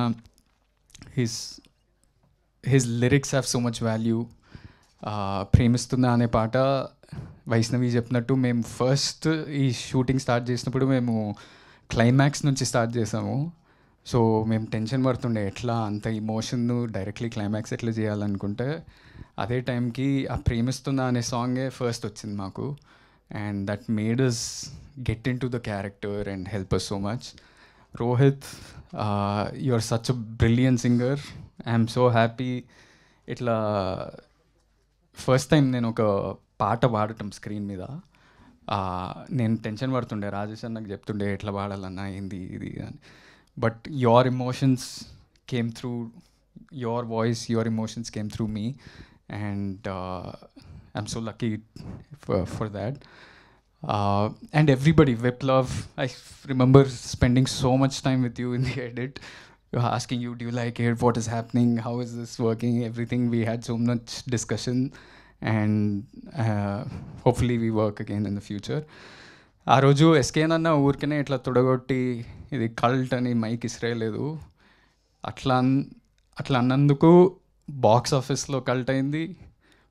his lyrics have so much value. ప్రేమిస్తున్నా అనే పాట వైష్ణవి చెప్పినట్టు మేము ఫస్ట్ ఈ షూటింగ్ స్టార్ట్ చేసినప్పుడు మేము క్లైమాక్స్ నుంచి స్టార్ట్ చేసాము. సో మేము టెన్షన్ పడుతుండే ఎట్లా అంత ఇమోషన్ను డైరెక్ట్లీ క్లైమాక్స్ ఎట్లా చేయాలనుకుంటే, అదే టైంకి ఆ ప్రేమిస్తున్నా అనే సాంగే ఫస్ట్ వచ్చింది మాకు. And that made us get into the character and help us so much. Rohit, you are such a brilliant singer. I'm so happy. ఇట్లా ఫస్ట్ టైం నేను ఒక పాట పాడటం స్క్రీన్ మీద, నేను టెన్షన్ పడుతుండే, రాజేష్ అన్నకు చెప్తుండే ఎట్లా పాడాలన్నా ఏంది ఇది అని. But your emotions came through, your voice, your emotions came through me, and I'm so lucky for that. And everybody, Viplav, I remember spending so much time with you in the edit, asking you, do you like it, what is happening, how is this working, everything. We had so much discussion, and hopefully we work again in the future. ఆ రోజు ఎస్కేన్ అన్న ఊరికనే ఇట్లా తొడగొట్టి ఇది కల్ట్ అని మైక్ ఇసిరేయలేదు. అట్లా అన్నందుకు బాక్స్ ఆఫీస్లో కల్ట్ అయింది,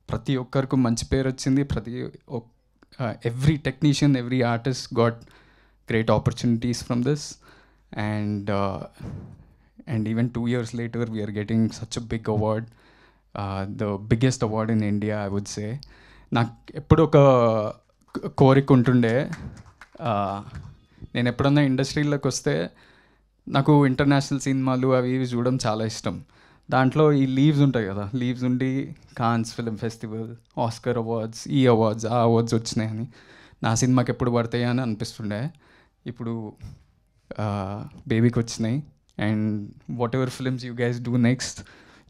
ప్రతి ఒక్కరికి మంచి పేరు వచ్చింది, every technician, every artist got great opportunities from this, and even 2 years later we are getting such a big award, the biggest award in India, I would say. నాకు ఎప్పుడు ఒక కోరిక ఉంటుండే, నేను ఎప్పుడన్నా ఇండస్ట్రీలోకి వస్తే నాకు ఇంటర్నేషనల్ సినిమాలు అవి ఇవి చూడడం చాలా ఇష్టం. దాంట్లో ఈ లీవ్స్ ఉంటాయి కదా, లీవ్స్ ఉండి Cannes film festival, Oscar awards, ఈ అవార్డ్స్ ఆ అవార్డ్స్ వచ్చినాయని నా సినిమాకి ఎప్పుడు పడతాయి అని అనిపిస్తుండే. ఇప్పుడు బేబీకి వచ్చినాయి, and what ever films you guys do next,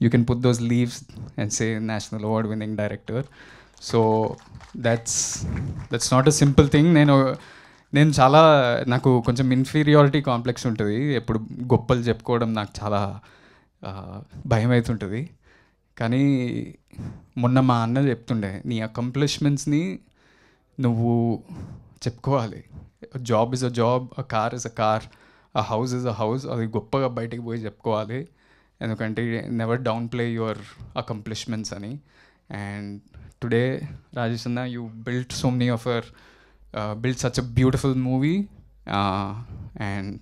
you can put those leaves and say national award winning director. So that's not a simple thing. నేను చాలా, నాకు కొంచెం ఇన్ఫీరియారిటీ కాంప్లెక్స్ ఉంటుంది, ఎప్పుడు గొప్పలు చెప్పుకోవడం నాకు చాలా భయం అవుతుంటుంది. కానీ మొన్న మా అన్న చెప్తుండే, నీ అకంప్లిష్మెంట్స్ని నువ్వు చెప్పుకోవాలి. Job is a job, a car is a car, a house is a house. అది గొప్పగా బయటికి పోయి చెప్పుకోవాలి, ఎందుకంటే never down play your accomplishments అని. అండ్ టుడే రాజేష్ అన్న, you built so many of your built such a beautiful movie, and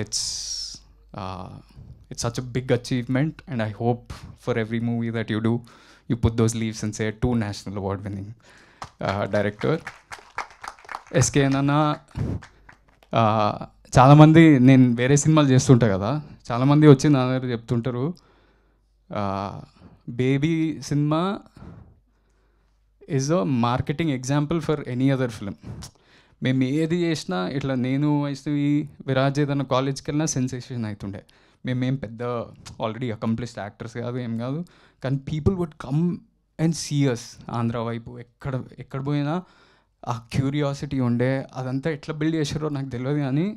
it's such a big achievement, and I hope for every movie that you do, you put those leaves and say 2 national award winning director. SK అన్న, చాలామంది, నేను వేరే సినిమాలు చేస్తుంటా కదా, చాలామంది వచ్చి నా దగ్గర చెప్తుంటారు, baby cinema is a marketing example for any other film. మేము ఏది చేసినా ఇట్లా, నేను వైష్ణవి విరాజ్ ఏదైనా కాలేజ్కి వెళ్ళినా సెన్సేషన్ అవుతుండే. మేమేం పెద్ద ఆల్రెడీ అకంప్లిష్డ్ యాక్టర్స్ కాదు, ఏం కాదు, కానీ people would come and see us. Andhra వైపు ఎక్కడ పోయినా ఆ క్యూరియాసిటీ ఉండే. అదంతా ఎట్లా బిల్డ్ చేసారో నాకు తెలియదు, కానీ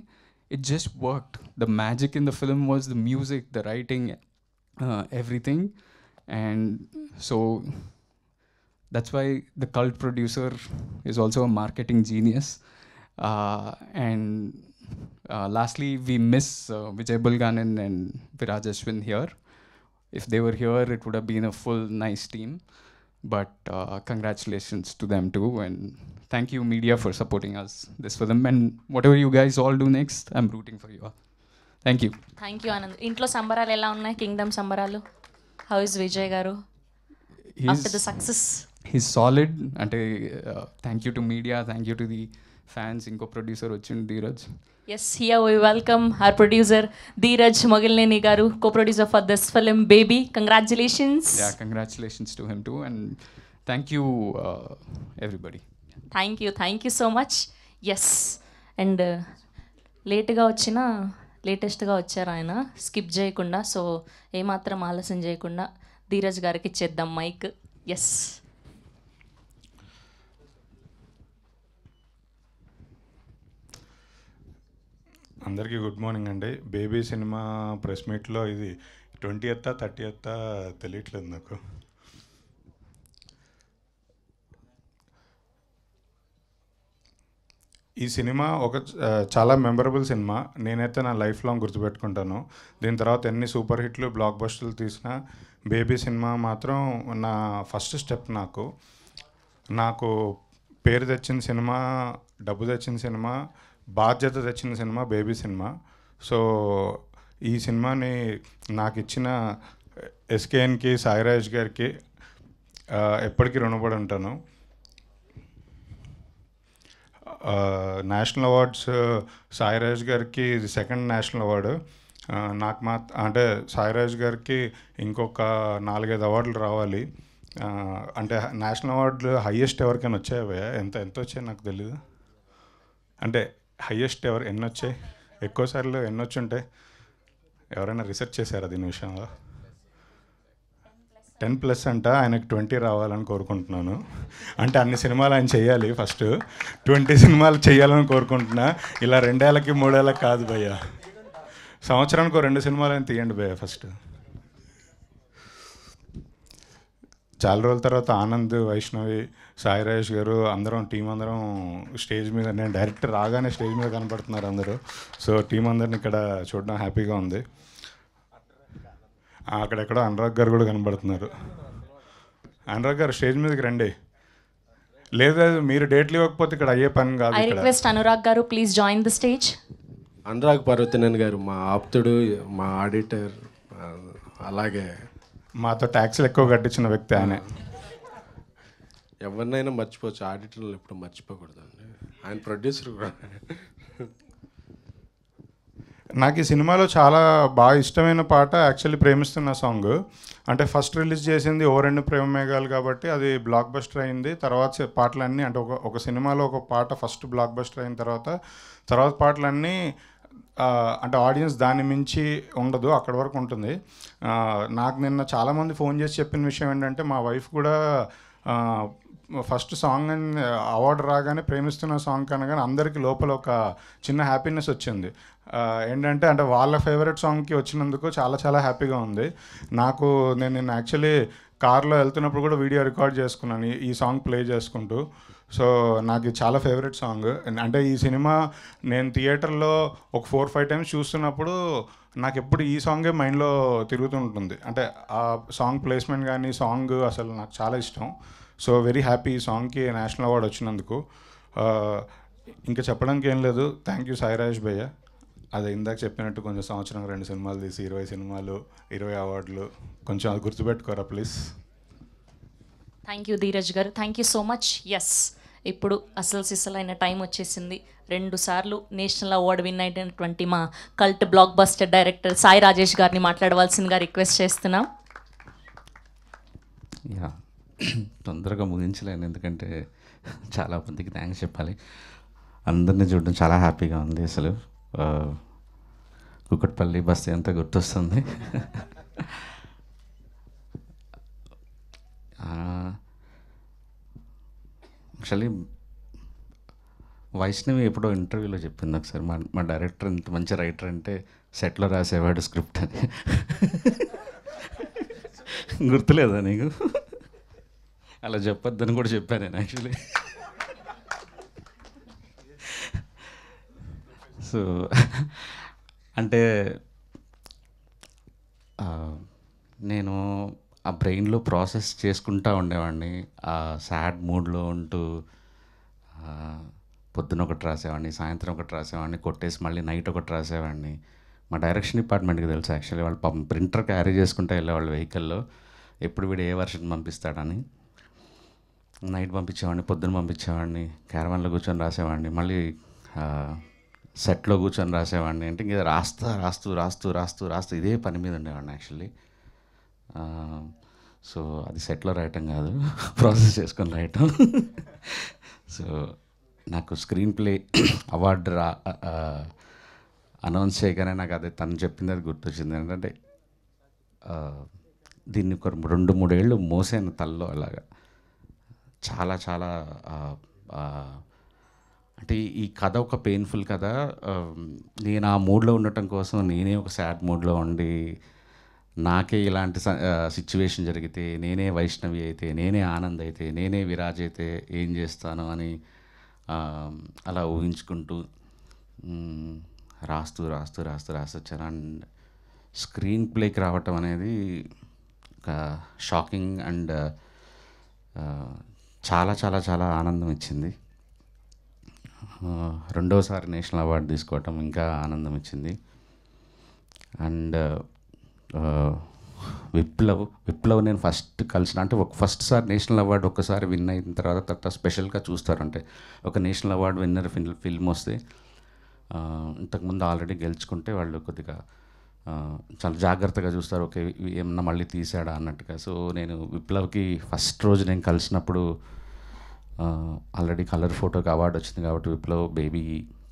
it just worked. The magic in the film was the music, the writing, everything. And so that's why the cult producer is also a marketing genius. And lastly, we miss Vijay Bulganan and Viraj Ashwin here. If they were here, it would have been a full nice team. But congratulations to them too, and thank you media for supporting us this film. And whatever you guys all do next, I'm rooting for you all. Thank you. Thank you Anand. ఇంట్లో సంబరాలు ఎలా ఉన్నాయి? కింగ్డమ్ సంబరాలు. How is Vijay garu after the success? He's solid. అంటే thank you to media, thank you to the fans. ఇంకో ప్రొడ్యూసర్ వచ్చింది, Dheeraj. Yes, here we welcome our producer Dheeraj Mogilineni garu, co producer for this film Baby. Congratulations. Yeah, congratulations to him too, and thank you everybody. Thank you so much. Yes, and లేటెస్ట్గా వచ్చారు ఆయన, స్కిప్ చేయకుండా. సో ఏమాత్రం ఆలస్యం చేయకుండా ధీరజ్ గారికి ఇచ్చేద్దాం మైక్. ఎస్. అందరికీ గుడ్ మార్నింగ్ అండి. బేబీ సినిమా ప్రెస్ మీట్లో ఇది 20th 30th తెలియట్లేదు నాకు. ఈ సినిమా చాలా మెమరబుల్ సినిమా. నేనైతే నా లైఫ్ లాంగ్ గుర్తుపెట్టుకుంటాను. దీని తర్వాత ఎన్ని సూపర్ హిట్లు, బ్లాక్ బస్టర్లు తీసినా బేబీ సినిమా మాత్రం నా ఫస్ట్ స్టెప్. నాకు పేరు తెచ్చిన సినిమా, డబ్బు తెచ్చిన సినిమా, బాధ్యత తెచ్చిన సినిమా బేబీ సినిమా. సో ఈ సినిమాని నాకు ఇచ్చిన ఎస్కేఎన్కి, సాయిరాజ్ గారికి ఎప్పటికీ రుణపడి ఉంటాను. నేషనల్ అవార్డ్స్ సాయిరాజ్ గారికి ఇది 2nd నేషనల్ అవార్డు. నాకు అంటే సాయిరాజ్ గారికి ఇంకొక 4-5 అవార్డులు రావాలి. అంటే నేషనల్ అవార్డులు హయ్యెస్ట్ ఎవరికైనా వచ్చాయా? ఎంత వచ్చాయి నాకు తెలీదు. అంటే హయ్యెస్ట్ ఎన్ని వచ్చాయి? ఎక్కువసార్లు ఎన్ని వచ్చి ఉంటాయి? ఎవరైనా రిసెర్చ్ చేశారా దీని విషయంలో? 10+ అంట. ఆయనకు 20 రావాలని కోరుకుంటున్నాను. అంటే అన్ని సినిమాలు ఆయన చేయాలి, ఫస్ట్ 20 సినిమాలు చేయాలని కోరుకుంటున్నా. ఇలా 2 ఏళ్ళకి 3 ఏళ్ళకి కాదు భయ్య, సంవత్సరానికి 2 సినిమాలు అని తీయండి భయ్య ఫస్ట్. చాలా రోజుల తర్వాత ఆనంద్, వైష్ణవి, సాయిరాజ్ గారు టీం అందరం స్టేజ్ మీద, నేను డైరెక్టర్ రాగానే స్టేజ్ మీద కనపడుతున్నారు అందరూ. సో టీం అందరిని ఇక్కడ చూడడం హ్యాపీగా ఉంది. అక్కడెక్కడో అనురాగ్ గారు కూడా కనబడుతున్నారు. అనురాగ్ గారు స్టేజ్ మీదకి రండి. లేదా మీరు డేట్లు ఇవ్వకపోతే ఇక్కడ అయ్యే పని కాదు. ఐ రిక్వెస్ట్ అనురాగ్ గారు please join the stage. Anurag Parvathaneni గారు మా ఆప్తుడు, మా ఆడిటర్, అలాగే మాతో ట్యాక్స్లు ఎక్కువ కట్టించిన వ్యక్తి ఆయనే. ఎవరినైనా మర్చిపోవచ్చు, ఆడిటర్లు ఎప్పుడు మర్చిపోకూడదండి. ఆయన ప్రొడ్యూసర్ కూడా. నాకు ఈ సినిమాలో చాలా బాగా ఇష్టమైన పాట యాక్చువల్లీ ప్రేమిస్తున్న సాంగ్. అంటే ఫస్ట్ రిలీజ్ చేసింది ఓ రెండు ప్రేమ మేఘాలు కాబట్టి అది బ్లాక్ బస్టర్ అయింది. తర్వాత పాటలన్నీ అంటే ఒక సినిమాలో ఒక పాట ఫస్ట్ బ్లాక్ బస్టర్ అయిన తర్వాత పాటలన్నీ అంటే ఆడియన్స్ దాన్ని మించి ఉండదు, అక్కడి వరకు ఉంటుంది. నాకు నిన్న చాలామంది ఫోన్ చేసి చెప్పిన విషయం ఏంటంటే మా వైఫ్ కూడా ఫస్ట్ సాంగ్ అని అవార్డు రాగానే ప్రేమిస్తున్న సాంగ్ కనగానే అందరికీ లోపల ఒక చిన్న హ్యాపీనెస్ వచ్చింది. ఏంటంటే అంటే వాళ్ళ ఫేవరెట్ సాంగ్కి వచ్చినందుకు చాలా చాలా హ్యాపీగా ఉంది నాకు. నేను యాక్చువల్లీ కార్లో వెళ్తున్నప్పుడు కూడా వీడియో రికార్డ్ చేసుకున్నాను ఈ సాంగ్ ప్లే చేసుకుంటూ. సో నాకు చాలా ఫేవరెట్ సాంగ్. అంటే ఈ సినిమా నేను థియేటర్లో ఒక 4-5 టైమ్స్ చూస్తున్నప్పుడు నాకు ఎప్పుడు ఈ సాంగే మైండ్లో తిరుగుతుంటుంది. అంటే ఆ సాంగ్ ప్లేస్మెంట్ కానీ సాంగ్ అసలు నాకు చాలా ఇష్టం. సో వెరీ హ్యాపీ ఈ సాంగ్కి నేషనల్ అవార్డు వచ్చినందుకు. ఇంకా చెప్పడానికి ఏం లేదు. థ్యాంక్ యూ సాయి రాజేష్ భయ్య. అదే ఇందాక చెప్పినట్టు కొంచెం సంవత్సరం 2 సినిమాలు తీసి 20 సినిమాలు 20 అవార్డులు, కొంచెం అది గుర్తుపెట్టుకోరా ప్లీజ్. థ్యాంక్ యూ ధీరజ్ గారు, thank you so much. Yes, ఇప్పుడు అసలు సిసలైన టైం వచ్చేసింది. 2 సార్లు నేషనల్ అవార్డు విన్ అయినటువంటి మా cult block buster director Sai Rajesh గారిని మాట్లాడవలసిందిగా రిక్వెస్ట్ చేస్తున్నాం. యా, తొందరగా ముగించలేను ఎందుకంటే చాలా మందికి థ్యాంక్స్ చెప్పాలి. అందరినీ చూడడం చాలా హ్యాపీగా ఉంది. అసలు కుకట్పల్లి బస్తీ అంతా గుర్తొస్తుంది. యాక్చువల్లీ వైష్ణవి ఎప్పుడో ఇంటర్వ్యూలో చెప్పింది ఒకసారి, మా డైరెక్టర్ ఇంత మంచి రైటర్ అంటే సెట్లో రాసేవాడు స్క్రిప్ట్ అని. గుర్తులేదా నీకు? అలా చెప్పొద్దని కూడా చెప్పాను నేను యాక్చువల్లీ. సో అంటే నేను ఆ బ్రెయిన్లో ప్రాసెస్ చేసుకుంటూ ఉండేవాడిని. ఆ సాడ్ మూడ్లో ఉంటూ పొద్దున ఒకటి రాసేవాడిని, సాయంత్రం ఒకటి రాసేవాడిని, కొట్టేసి మళ్ళీ నైట్ ఒకటి రాసేవాడిని. మా డైరెక్షన్ డిపార్ట్మెంట్కి తెలుసు యాక్చువల్లీ, వాళ్ళు ప్రింటర్ క్యారీ చేసుకుంటూ వెళ్ళేవాళ్ళు వెహికల్లో, ఎప్పుడు వీడు ఏ వర్షన్ పంపిస్తాడని. నైట్ పంపించేవాడిని, పొద్దున పంపించేవాడిని, క్యారవాన్లో కూర్చొని రాసేవాడిని, మళ్ళీ సెట్లో కూర్చొని రాసేవాడిని. అంటే ఇంకా రాస్తూ ఇదే పని మీద ఉండేవాడిని యాక్చువల్లీ. సో అది సెట్లో రాయటం కాదు, ప్రాసెస్ చేసుకొని రాయటం. సో నాకు స్క్రీన్ ప్లే అవార్డు అనౌన్స్ చేయగానే నాకు అదే తను చెప్పింది అది గుర్తొచ్చింది. ఏంటంటే దీన్ని ఒక 2-3 ఏళ్ళు మోసాను తల్లో అలాగా. చాలా చాలా అంటే ఈ కథ ఒక పెయిన్ఫుల్ కథ. నేను ఆ మూడ్లో ఉండటం కోసం నేనే ఒక సాడ్ మూడ్లో ఉండి, నాకే ఇలాంటి సిచ్యువేషన్ జరిగితే, నేనే వైష్ణవి అయితే, నేనే ఆనంద్ అయితే, నేనే విరాజ్ అయితే ఏం చేస్తాను అని అలా ఊహించుకుంటూ రాస్తూ వచ్చాను. అండ్ స్క్రీన్ ప్లేకి రావటం అనేది ఒక షాకింగ్ అండ్ చాలా చాలా చాలా ఆనందం ఇచ్చింది. రెండోసారి నేషనల్ అవార్డు తీసుకోవటం ఇంకా ఆనందం ఇచ్చింది. అండ్ విప్లవ్ నేను ఫస్ట్ కలిసిన, అంటే ఫస్ట్ సారి నేషనల్ అవార్డు ఒక్కసారి విన్ అయిన తర్వాత స్పెషల్గా చూస్తారు. అంటే ఒక నేషనల్ అవార్డు విన్నర్ ఫిల్మ్ వస్తే, ఇంతకుముందు ఆల్రెడీ గెలుచుకుంటే వాళ్ళు కొద్దిగా చాలా జాగ్రత్తగా చూస్తారు, ఓకే ఏమన్నా మళ్ళీ తీసాడా అన్నట్టుగా. సో నేను విప్లవ్కి ఫస్ట్ రోజు నేను కలిసినప్పుడు ఆల్రెడీ కలర్ ఫోటోకి అవార్డు వచ్చింది కాబట్టి విప్లవ్ బేబీ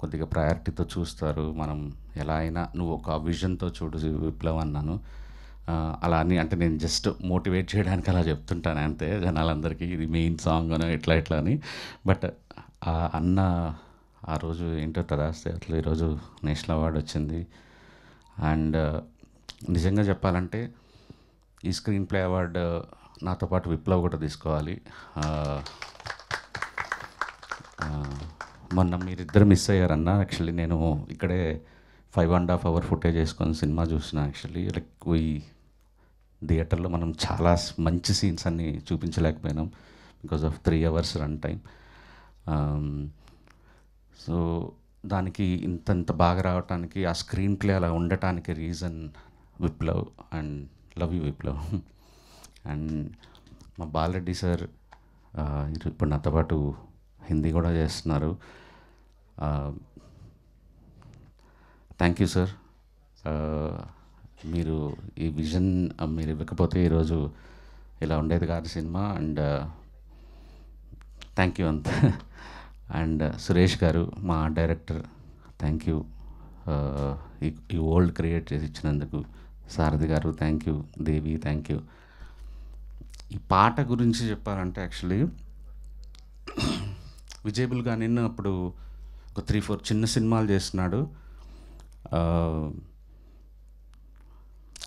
కొద్దిగా ప్రయారిటీతో చూస్తారు, మనం ఎలా అయినా నువ్వు ఒక విజన్తో చూడు విప్లవ్ అన్నాను. అలా అని అంటే నేను జస్ట్ మోటివేట్ చేయడానికి అలా చెప్తుంటాను అంతే జనాలందరికీ, ఇది మెయిన్ సాంగ్ అని ఎట్లా అని. బట్ అన్న ఆ రోజు ఏంటో తదాస్తే అట్లా ఈరోజు నేషనల్ అవార్డు వచ్చింది. అండ్ నిజంగా చెప్పాలంటే ఈ స్క్రీన్ ప్లే అవార్డు నాతో పాటు విప్లవ్ కూడా తీసుకోవాలి. మొన్న మీరిద్దరు మిస్ అయ్యారన్న. యాక్చువల్లీ నేను ఇక్కడే 5.5 hour ఫుటేజ్ వేసుకొని సినిమా చూసిన. యాక్చువల్లీ లైక్ థియేటర్లో మనం చాలా మంచి సీన్స్ అన్నీ చూపించలేకపోయినాం because of 3 hours run time. So దానికి ఇంత బాగా రావటానికి, ఆ స్క్రీన్ ప్లే అలా ఉండటానికి reason Viplav, and love you Viplav. And మా బాలరెడ్డి సార్ ఇప్పుడు నాతో పాటు హిందీ కూడా చేస్తున్నారు. Thank you sir. మీరు ఈ విజన్ మీరు ఇవ్వకపోతే ఈరోజు ఇలా ఉండేది కాదు సినిమా. అండ్ థ్యాంక్ యూ అంత. అండ్ సురేష్ గారు మా డైరెక్టర్, థ్యాంక్ యూ ఈ వరల్డ్ క్రియేట్ చేసి ఇచ్చినందుకు. సారథి గారు thank you. Devi thank you. ఈ పాట గురించి చెప్పాలంటే యాక్చువల్లీ విజయబుల్గా నిన్న అప్పుడు ఒక 3-4 చిన్న సినిమాలు చేస్తున్నాడు.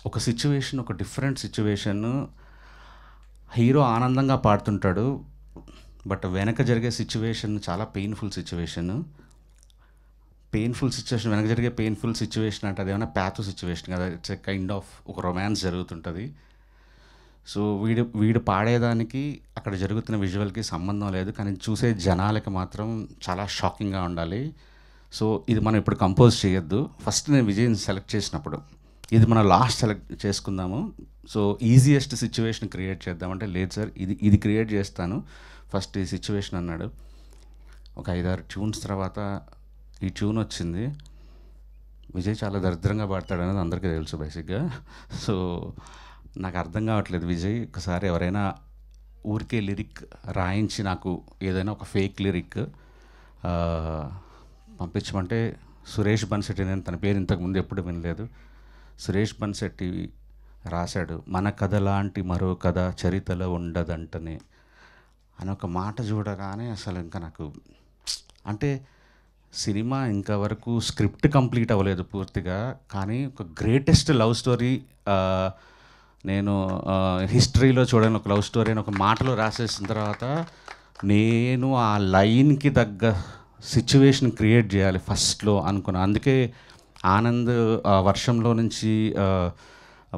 ఒక సిచ్యువేషన్, ఒక డిఫరెంట్ సిచ్యువేషన్, హీరో ఆనందంగా పాడుతుంటాడు, బట్ వెనక జరిగే సిచ్యువేషన్ చాలా పెయిన్ఫుల్ సిచ్యువేషన్. వెనక జరిగే పెయిన్ఫుల్ సిచ్యువేషన్ అంటే అదేమైనా ప్యాథో సిచ్యువేషన్ కదా, ఇట్స్ ఎ కైండ్ ఆఫ్ ఒక రొమాన్స్ జరుగుతుంటుంది. సో వీడు పాడేదానికి అక్కడ జరుగుతున్న విజువల్కి సంబంధం లేదు, కానీ చూసే జనాలకి మాత్రం చాలా షాకింగ్గా ఉండాలి. సో ఇది మనం ఇప్పుడు కంపోజ్ చేయొద్దు. ఫస్ట్ నేను విజయ్ని సెలెక్ట్ చేసినప్పుడు ఇది మనం లాస్ట్ సెలెక్ట్ చేసుకుందాము, సో ఈజియెస్ట్ సిచ్యువేషన్ క్రియేట్ చేద్దామంటే, లేదు సార్ ఇది క్రియేట్ చేస్తాను, ఫస్ట్ ఈ సిచ్యువేషన్ అన్నాడు. ఒక 5-6 ట్యూన్స్ తర్వాత ఈ ట్యూన్ వచ్చింది. విజయ్ చాలా దరిద్రంగా పాడతాడు అనేది అందరికీ తెలుసు బేసిక్గా. సో నాకు అర్థం కావట్లేదు, విజయ్ ఒకసారి ఎవరైనా ఊరికే లిరిక్ రాయించి నాకు ఏదైనా ఒక ఫేక్ లిరిక్ పంపించమంటే, సురేష్ బన్సెట్టి, నేను తన పేరు ఇంతకుముందు ఎప్పుడు వినలేదు, సురేష్ బన్సెట్టి రాశాడు, మన కథ లాంటి మరో కథ చరితలో ఉండదంటనే అని ఒక మాట చూడగానే అసలు ఇంకా నాకు అంటే సినిమా ఇంకా వరకు స్క్రిప్ట్ కంప్లీట్ అవ్వలేదు పూర్తిగా, కానీ ఒక గ్రేటెస్ట్ లవ్ స్టోరీ నేను హిస్టరీలో చూడని ఒక లవ్ స్టోరీ అని ఒక మాటలో రాసేసిన తర్వాత నేను ఆ లైన్కి తగ్గ సిచ్యువేషన్ క్రియేట్ చేయాలి ఫస్ట్లో అనుకున్నాను. అందుకే ఆనంద్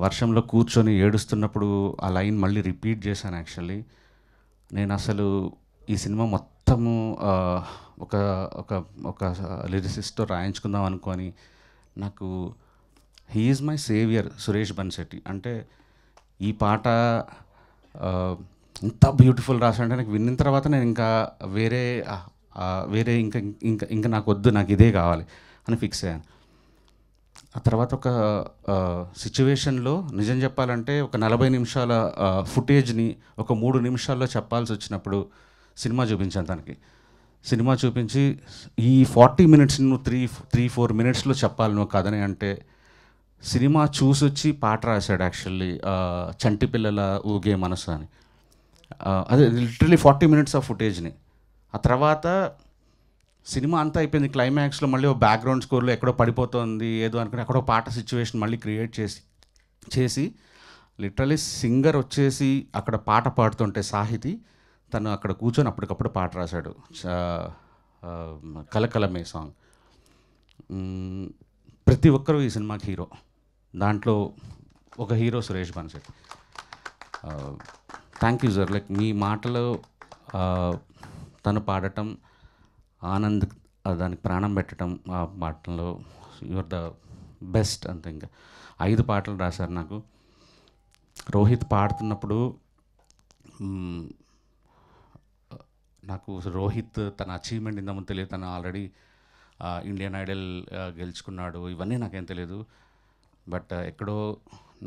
వర్షంలో కూర్చొని ఏడుస్తున్నప్పుడు ఆ లైన్ మళ్ళీ రిపీట్ చేశాను. యాక్చువల్లీ నేను అసలు ఈ సినిమా మొత్తము ఒక ఒక ఒక లిరిసిస్ట్తో రాయించుకుందాం అనుకొని, నాకు he is my saviour Suresh Bansetti. అంటే ఈ పాట ఇంత బ్యూటిఫుల్ రాశాడంటే నాకు విన్న తర్వాత నేను ఇంకా వేరే ఇంకా నాకు వద్దు, నాకు ఇదే కావాలి అని ఫిక్స్ అయ్యాను. ఆ తర్వాత ఒక సిచ్యువేషన్లో నిజం చెప్పాలంటే ఒక 40 నిమిషాల ఫుటేజ్ని ఒక 3 నిమిషాల్లో చెప్పాల్సి వచ్చినప్పుడు సినిమా చూపించాను తనకి. సినిమా చూపించి ఈ 40 minutes నువ్వు 3-4 minutesలో చెప్పాలి నువ్వు కథని అంటే, సినిమా చూసొచ్చి పాట రాశాడు యాక్చువల్లీ, చంటి పిల్లల ఊగే మనసు అని. అదే లిటరలీ 40 minutes ఆఫ్ ఫుటేజ్ని. ఆ తర్వాత సినిమా అంతా అయిపోయింది, క్లైమాక్స్లో మళ్ళీ ఒక బ్యాక్గ్రౌండ్ స్కోర్లో ఎక్కడో పడిపోతుంది ఏదో అనుకుని అక్కడో పాట సిచ్యువేషన్ మళ్ళీ క్రియేట్ చేసి లిటరలీ సింగర్ వచ్చేసి అక్కడ పాట పాడుతుంటే సాహితీ తను అక్కడ కూర్చొని అప్పటికప్పుడు పాట రాశాడు, కలకలమే సాంగ్. ప్రతి ఒక్కరూ ఈ సినిమాకి హీరో, దాంట్లో ఒక hero Suresh Bansetti. Thank you sir. Like మీ మాటలో తను పాడటం, ఆనంద్ దానికి ప్రాణం పెట్టడం, ఆ పాటల్లో యువర్ ద బెస్ట్ అంతే. ఇంకా 5 పాటలు రాశారు నాకు. రోహిత్ పాడుతున్నప్పుడు నాకు రోహిత్ తన అచీవ్మెంట్ ఇంతకుముందు తెలియదు, తను ఆల్రెడీ ఇండియన్ ఐడల్ గెలుచుకున్నాడు, ఇవన్నీ నాకేం తెలియదు. బట్ ఎక్కడో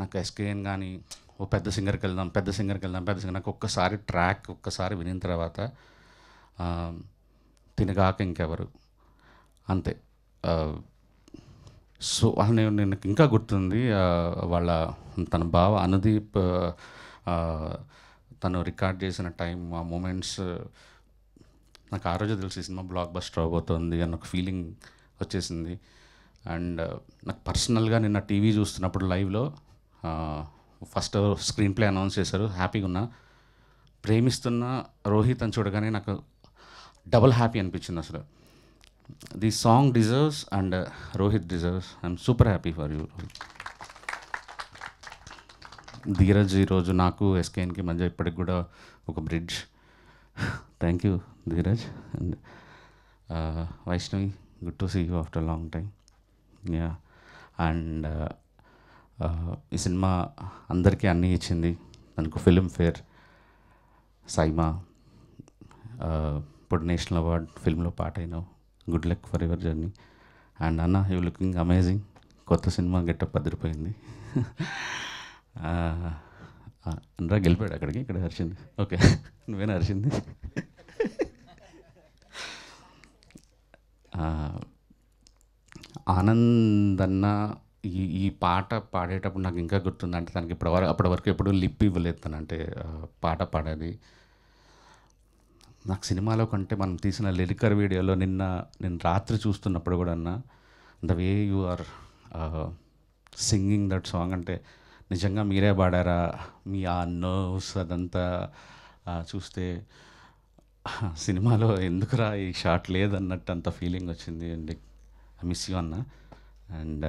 నాకు ఎస్కేఎన్ కానీ ఓ పెద్ద సింగర్కి వెళ్దాం నాకు ఒక్కసారి ట్రాక్ వినిన తర్వాత తినగాక ఇంకెవరు అంతే. సో నేను ఇంకా గుర్తుంది తన బావ అనుదీప్ తను రికార్డ్ చేసిన టైం, ఆ మూమెంట్స్ నాకు ఆ రోజు తెలిసి సినిమా బ్లాక్ బస్టర్ అవబోతుంది అన్న ఒక ఫీలింగ్ వచ్చేసింది. అండ్ నాకు పర్సనల్గా నిన్న టీవీ చూస్తున్నప్పుడు లైవ్లో ఫస్ట్ స్క్రీన్ ప్లే అనౌన్స్ చేశారు, హ్యాపీగా ఉన్నా. ప్రేమిస్తున్న రోహిత్ అని చూడగానే నాకు డబుల్ హ్యాపీ అనిపించింది అసలు. The song deserves and Rohit deserves. I'm super happy for you Rohit. Dheeraj ఈరోజు నాకు ఎస్కేఎన్కి మధ్య ఇప్పటికి కూడా ఒక bridge. Thank you Dheeraj. And Vaishnavi, good to see you after long time. Yeah. And ఈ సినిమా అందరికీ అన్నీ ఇచ్చింది. మనకు ఫిల్మ్ఫేర్, సైమా, ఇప్పుడు నేషనల్ అవార్డ్, ఫిల్మ్లో పాట అయినావు. Good luck for your journey. And అన్న, యూ లుకింగ్ అమేజింగ్. కొత్త సినిమా గెటప్ అదిరిపోయింది. అనరా గెలిపాడు అక్కడికి, ఇక్కడ హర్షింది. ఓకే, నువ్వేనా హర్షింది? ఆనంద్ అన్న ఈ పాట పాడేటప్పుడు నాకు ఇంకా గుర్తుంది. అంటే తనకి అప్పటి వరకు ఎప్పుడూ లిప్ ఇవ్వలేదు తను, అంటే పాట పాడేది. నాకు సినిమాలో కంటే మనం తీసిన లిరికర్ వీడియోలో నేను రాత్రి చూస్తున్నప్పుడు కూడా అన్న, the way you are singing that song, అంటే నిజంగా మీరే పాడారా, మీ ఆ నర్వ్స్ అదంతా చూస్తే సినిమాలో ఎందుకురా ఈ షాట్ లేదన్నట్టు అంత ఫీలింగ్ వచ్చింది. అండ్ ఐ మిస్ యూ అన్న. అండ్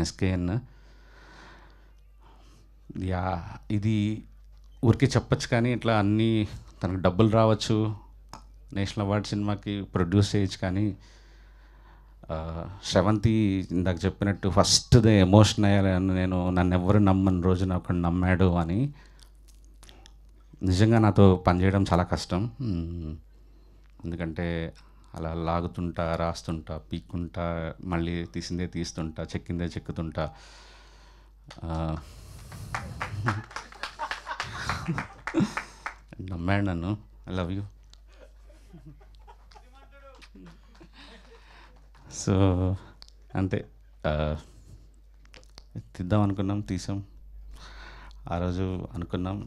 ఎస్కే అన్న, యా ఇది ఊరికే చెప్పచ్చు కానీ ఇట్లా అన్నీ తనకు డబ్బులు రావచ్చు, నేషనల్ అవార్డ్ సినిమాకి ప్రొడ్యూస్ చేయొచ్చు, కానీ శ్రవంతి ఇందాక చెప్పినట్టు ఫస్ట్ దే ఎమోషన్ అయ్యాను నేను. నన్ను ఎవరు నమ్మని రోజు నాకు నమ్మాడు అని. నిజంగా నాతో పనిచేయడం చాలా కష్టం. ఎందుకంటే అలా లాగుతుంటా, రాస్తుంటా, పీక్కుంటా, మళ్ళీ తీసిందే తీస్తుంటా, చెక్కిందే చెక్కుతుంటా. నమ్మాడు నన్ను. I love you. సో అంతే, తీద్దాం అనుకున్నాం, తీసాం. ఆ రోజు అనుకున్నాం,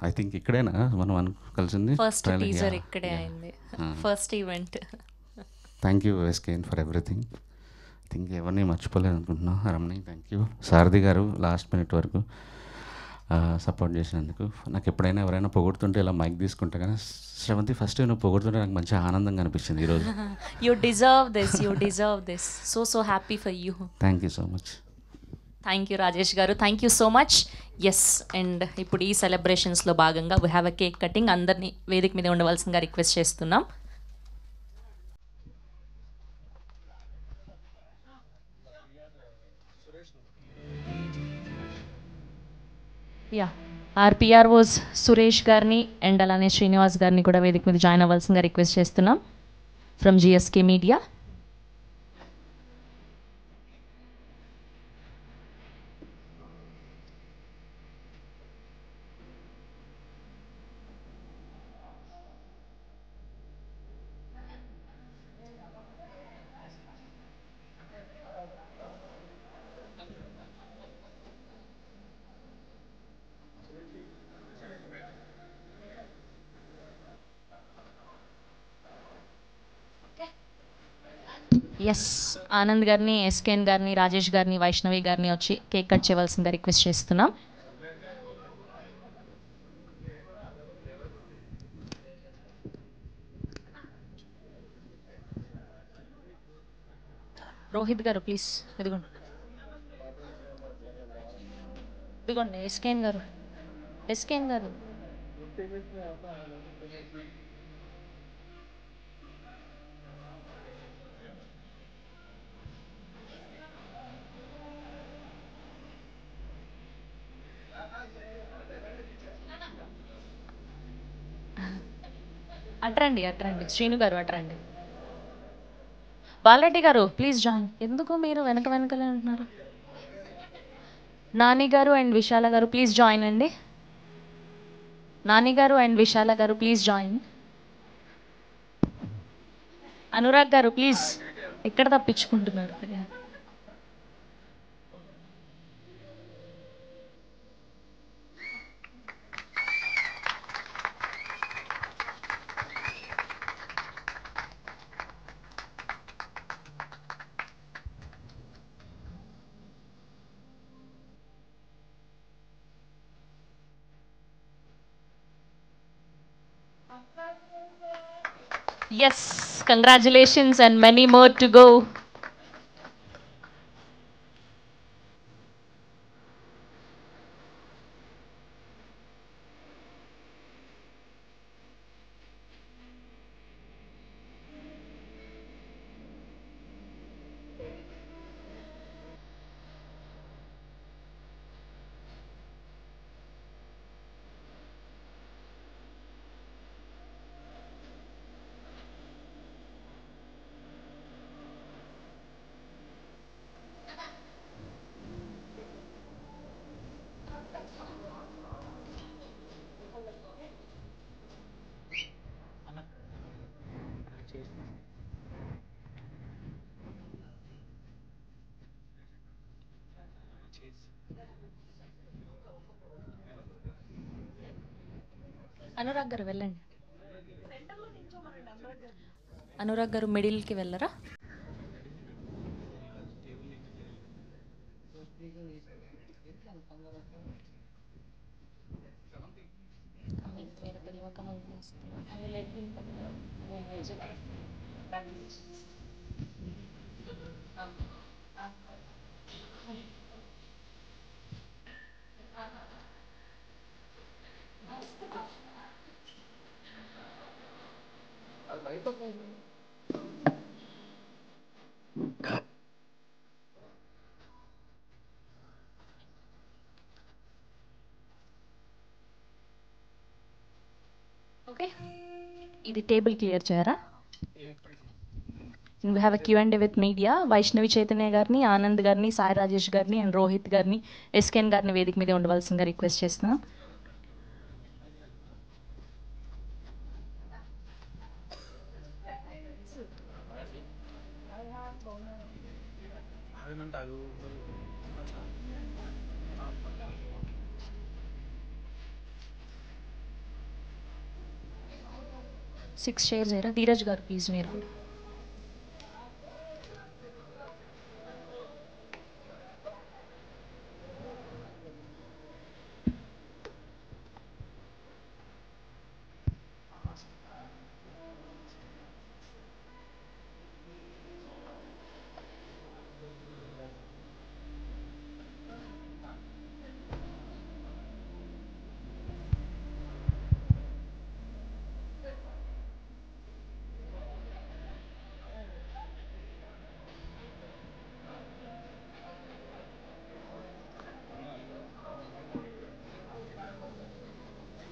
ఐ థింక్ ఇక్కడేనా మనం కలిసింది. ఫస్ట్ టీజర్ ఇక్కడే అయింది, first event. Thank you SKN for everything. I think ఎవరిని మర్చిపోలేదు అనుకుంటున్నా. రమణి థ్యాంక్ యూ. సారథి గారు లాస్ట్ మినిట్ వరకు సపోర్ట్ చేసినందుకు. నాకు ఎప్పుడైనా ఎవరైనా పొగుడుతుంటే ఇలా మైక్ తీసుకుంటా, కానీ శ్రవంతి ఫస్ట్ నువ్వు పొగుడుతుంటే నాకు మంచి ఆనందంగా అనిపించింది ఈరోజు. You deserve this. So happy for you. Thank you so much. Thank you Rajesh garu, thank you so much. Yes, and ఇప్పుడు ఈ సెలబ్రేషన్స్లో భాగంగా we have a cake cutting. అందరినీ వేదిక మీద ఉండవలసిందిగా రిక్వెస్ట్ చేస్తున్నాం. యా, ఆర్పిఆర్ఓస్ సురేష్ గారిని అండ్ అలానే శ్రీనివాస్ గారిని కూడా వేదిక మీద జాయిన్ అవ్వాల్సిందిగా రిక్వెస్ట్ చేస్తున్నాం from GSK media. Yes, Anand గారిని, ఎస్కేఎన్ గారిని, రాజేష్ గారిని, వైష్ణవి గారిని వచ్చి కేక్ కట్ చేయవలసిందిగా రిక్వెస్ట్ చేస్తున్నాం. రోహిత్ గారు ప్లీజ్ ఇదిగోండి, ఎస్కేఎన్ గారు. అట్రండి శ్రీను గారు అట్రండి. బాలరెడ్డి గారు ప్లీజ్ జాయిన్. ఎందుకు మీరు వెనకలే ఉంటున్నారు? నాని గారు అండ్ విశాల గారు ప్లీజ్ జాయిన్ అండి. నాని గారు అండ్ విశాల గారు ప్లీజ్ జాయిన్. అనురాగ్ గారు ప్లీజ్, ఎక్కడ తప్పించుకుంటున్నారు? Yes, congratulations and many more to go. Anurag గారు వెళ్ళండి. అనురాగ్ గారు మిడిల్కి వెళ్ళరా? ఓకే, ఇది టేబుల్ క్లియర్ చేయరా? We have a Q&A with media. Vaishnavi Chaitanya గారిని, ఆనంద్ గారిని, సాయి రాజేష్ గారిని అండ్ రోహిత్ గారిని, ఎస్కేఎన్ గారిని వేదిక మీద ఉండవలసిందిగా రిక్వెస్ట్ చేస్తున్నాం. సిక్స్ షేర్ చేయరా? ధీరజ్ గారు ప్లీజ్ మీరు.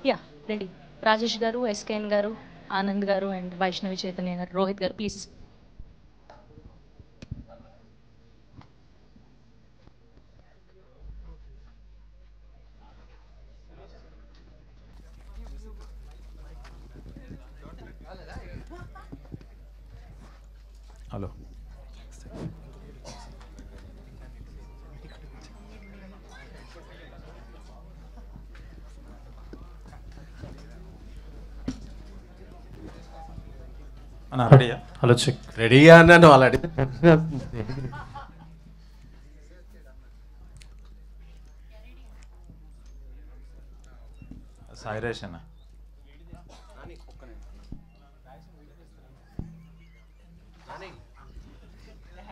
Yeah ready. రాజేష్ గారు, ఎస్కేఎన్ గారు, ఆనంద్ గారు అండ్ వైష్ణవి చైతన్య గారు, రోహిత్ గారు ప్లీజ్. హలో, రెడీయా? Hello check. రెడీగా అన్నాను ఆల్రెడీ. సాయిరాజ్ అన్న,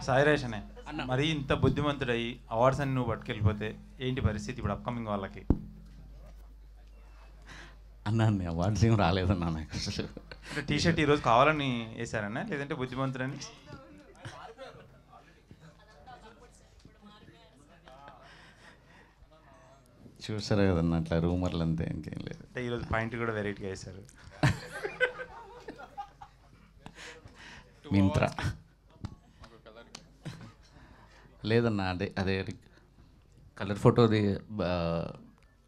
సాయిరాజ్ అనే మరి ఇంత బుద్ధిమంతుడయి అవార్డ్స్ అని నువ్వు పట్టుకెళ్ళిపోతే ఏంటి పరిస్థితి ఇప్పుడు అప్కమింగ్ వాళ్ళకి? అన్నా అవార్డ్స్ ఏం రాలేదన్నా నాకు అసలు. అంటే టీషర్ట్ ఈరోజు కావాలని వేశారన్నా, లేదంటే బుద్ధిమంతుడని? చూసారా కదన్నా అట్లా రూమర్లు అంతే, ఇంకేం లేదు. అంటే ఈరోజు పాయింట్ కూడా వెరైటీగా వేశారు. మింత్రా లేదన్నా, అదే కలర్ ఫోటోది